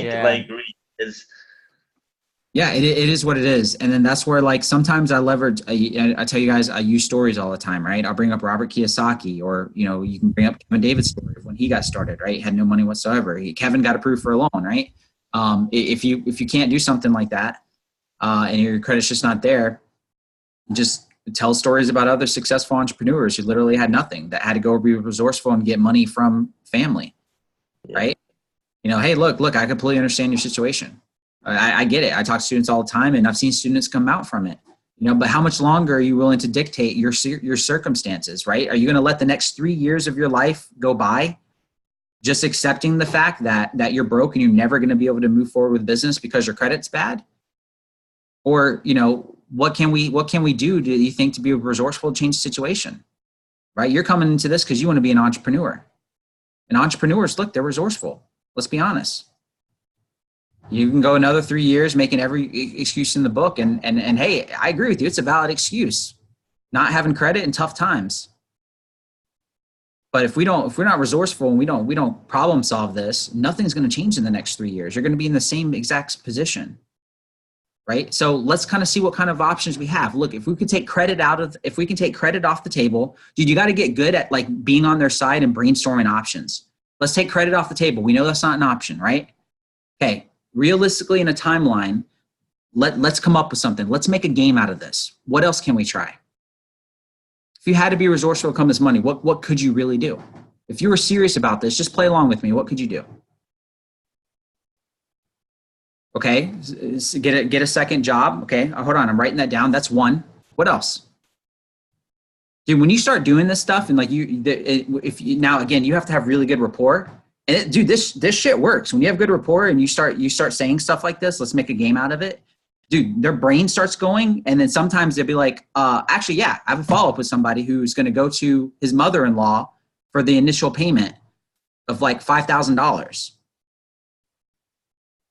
Yeah, it is what it is. And then that's where sometimes I leverage, I tell you guys, I use stories all the time, right? I'll bring up Robert Kiyosaki, or, you can bring up Kevin David's story of when he got started, right? Had no money whatsoever. Kevin got approved for a loan, right? If you can't do something like that, and your credit's just not there, just tell stories about other successful entrepreneurs who literally had nothing, that had to go be resourceful and get money from family, right? Hey, look, I completely understand your situation. I get it. I talk to students all the time, and I've seen students come out from it. But how much longer are you willing to dictate your circumstances, right? Are you going to let the next 3 years of your life go by just accepting the fact that you're broke and you're never going to be able to move forward with business because your credit's bad? Or, what can we do, do you think, to be resourceful to change the situation, right? You're coming into this because you want to be an entrepreneur. And entrepreneurs, look, they're resourceful. Let's be honest. You can go another 3 years making every excuse in the book. And hey, I agree with you. It's a valid excuse. Not having credit in tough times. But if we're not resourceful and we don't problem solve this, nothing's going to change in the next 3 years. You're going to be in the same exact position, right? So let's kind of see what kind of options we have. Look, if we can take credit off the table, dude, you got to get good at being on their side and brainstorming options. Let's take credit off the table. We know that's not an option, right? Okay, realistically in a timeline, Let's come up with something. Let's make a game out of this. What else can we try? If you had to be resourceful to come this money, what could you really do? If you were serious about this, just play along with me. What could you do? Okay, get a second job. Okay, hold on, I'm writing that down. That's one. What else? Dude, when you start doing this stuff and like now again, you have to have really good rapport. And dude, this shit works. When you have good rapport and you start saying stuff like this, let's make a game out of it. Dude, their brain starts going, and then sometimes they'll be like, actually, yeah, I have a follow-up with somebody who's going to go to his mother-in-law for the initial payment of like $5,000.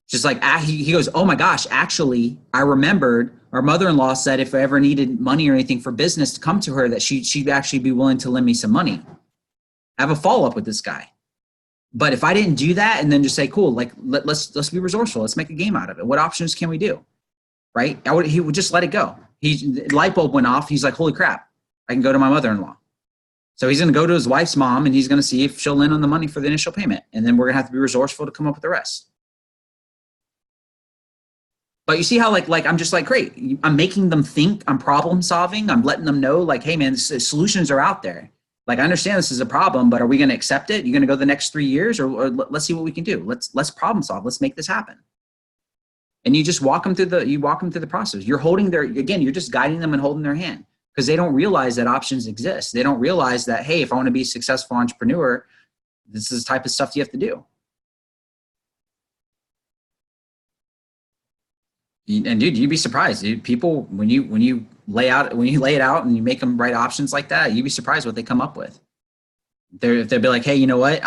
Just like, he goes, oh my gosh, actually, I remembered our mother-in-law said if I ever needed money or anything for business to come to her, that she'd actually be willing to lend me some money. I have a follow-up with this guy. But if I didn't do that and then just say, cool, like let's be resourceful. Let's make a game out of it. What options can we do? Right? He would just let it go. The light bulb went off. He's like, holy crap, I can go to my mother-in-law. So he's going to go to his wife's mom and he's going to see if she'll lend on the money for the initial payment. And then we're going to have to be resourceful to come up with the rest. But you see how like I'm just like, great. I'm making them think, I'm problem solving. I'm letting them know like, hey man, the solutions are out there. Like I understand this is a problem, but are we going to accept it? You're going to go the next 3 years or let's see what we can do. Let's problem solve. Let's make this happen. And you just walk them through the process. You're you're just guiding them and holding their hand because they don't realize that options exist. They don't realize that, hey, if I want to be a successful entrepreneur, this is the type of stuff you have to do. And dude, you'd be surprised, dude. People, when you lay it out and you make them write options like that, you'd be surprised what they come up with. They'll be like, hey, you know what?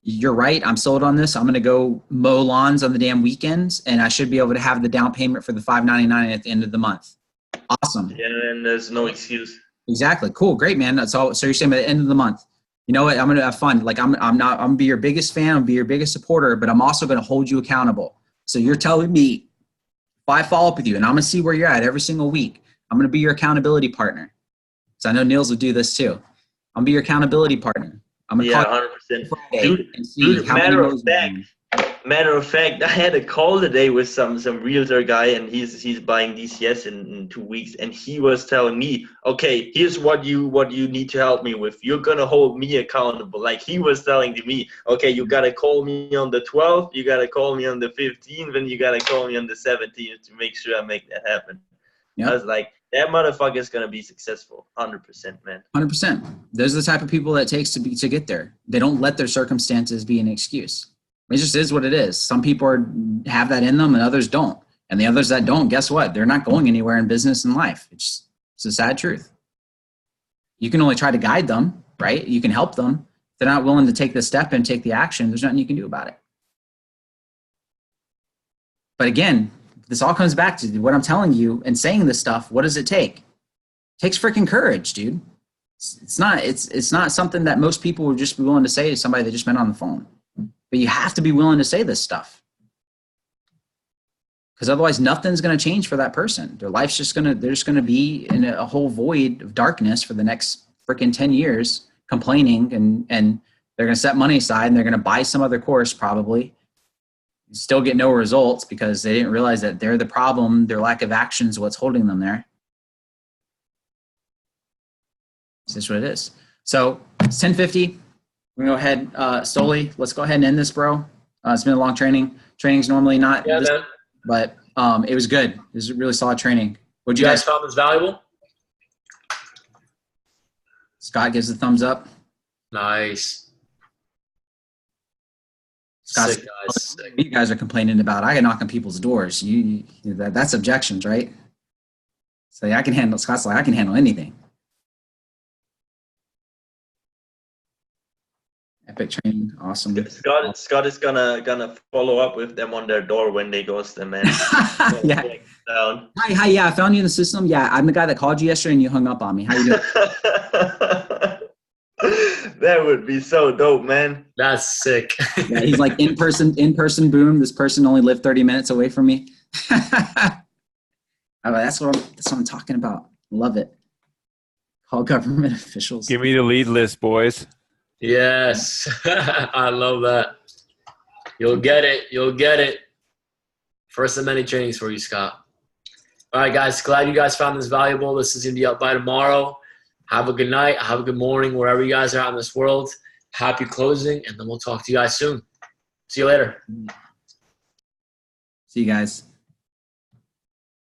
You're right. I'm sold on this. I'm going to go mow lawns on the damn weekends and I should be able to have the down payment for the $5.99 at the end of the month. Awesome. Yeah, and there's no excuse. Exactly. Cool. Great, man. That's all. So you're saying by the end of the month, you know what? I'm going to have fun. Like I'm going to be your biggest fan. I'm be your biggest supporter, but I'm also going to hold you accountable. So you're telling me if I follow up with you and I'm going to see where you're at every single week, I'm going to be your accountability partner. So I know Niels would do this too. I'm going to be your accountability partner. I'm going to call 100%. Dude, matter of fact, I had a call today with some realtor guy, and he's buying DCS in 2 weeks, and he was telling me, okay, here's what you need to help me with. You're gonna hold me accountable. Like he was telling to me, okay, you gotta call me on the 12th, you gotta call me on the 15th, and you gotta call me on the 17th to make sure I make that happen. Yep. I was like, that motherfucker is gonna be successful, 100%, man. 100%. Those are the type of people that it takes to get there. They don't let their circumstances be an excuse. It just is what it is. Some people have that in them and others don't. And the others that don't, guess what? They're not going anywhere in business and life. It's a sad truth. You can only try to guide them, right? You can help them. If they're not willing to take the step and take the action, there's nothing you can do about it. But again, this all comes back to what I'm telling you and saying this stuff. What does it take? It takes freaking courage, dude. It's not something that most people would just be willing to say to somebody they just met on the phone. But you have to be willing to say this stuff. Because otherwise nothing's going to change for that person. Their life's they're just going to be in a whole void of darkness for the next freaking 10 years complaining and they're going to set money aside and they're going to buy some other course probably. Still get no results because they didn't realize that they're the problem. Their lack of action is what's holding them there. It's just what it is. So it's 10:50. We're going to go ahead, Stoli, let's go ahead and end this, bro. It's been a long training. Training's normally not this, but it was good. It was a really solid training. What'd you guys found this valuable? Scott gives a thumbs up. Nice. Scott's, sick, guys. Sick. You guys are complaining about, I can knock on people's doors. That's objections, right? So yeah, Scott's like, I can handle anything. Epic training, awesome. Scott is gonna follow up with them on their door when they ghost them, man. Yeah. Hi, yeah, I found you in the system. Yeah, I'm the guy that called you yesterday and you hung up on me. How you doing? That would be so dope, man. That's sick. Yeah, he's like in person. Boom. This person only lived 30 minutes away from me. That's what I'm talking about. Love it. Call government officials. Give me the lead list, boys. Yes. I love that. You'll get it. First of many trainings for you, Scott. All right, guys. Glad you guys found this valuable. This is going to be up by tomorrow. Have a good night. Have a good morning wherever you guys are out in this world. Happy closing, and then we'll talk to you guys soon. See you later. See you guys.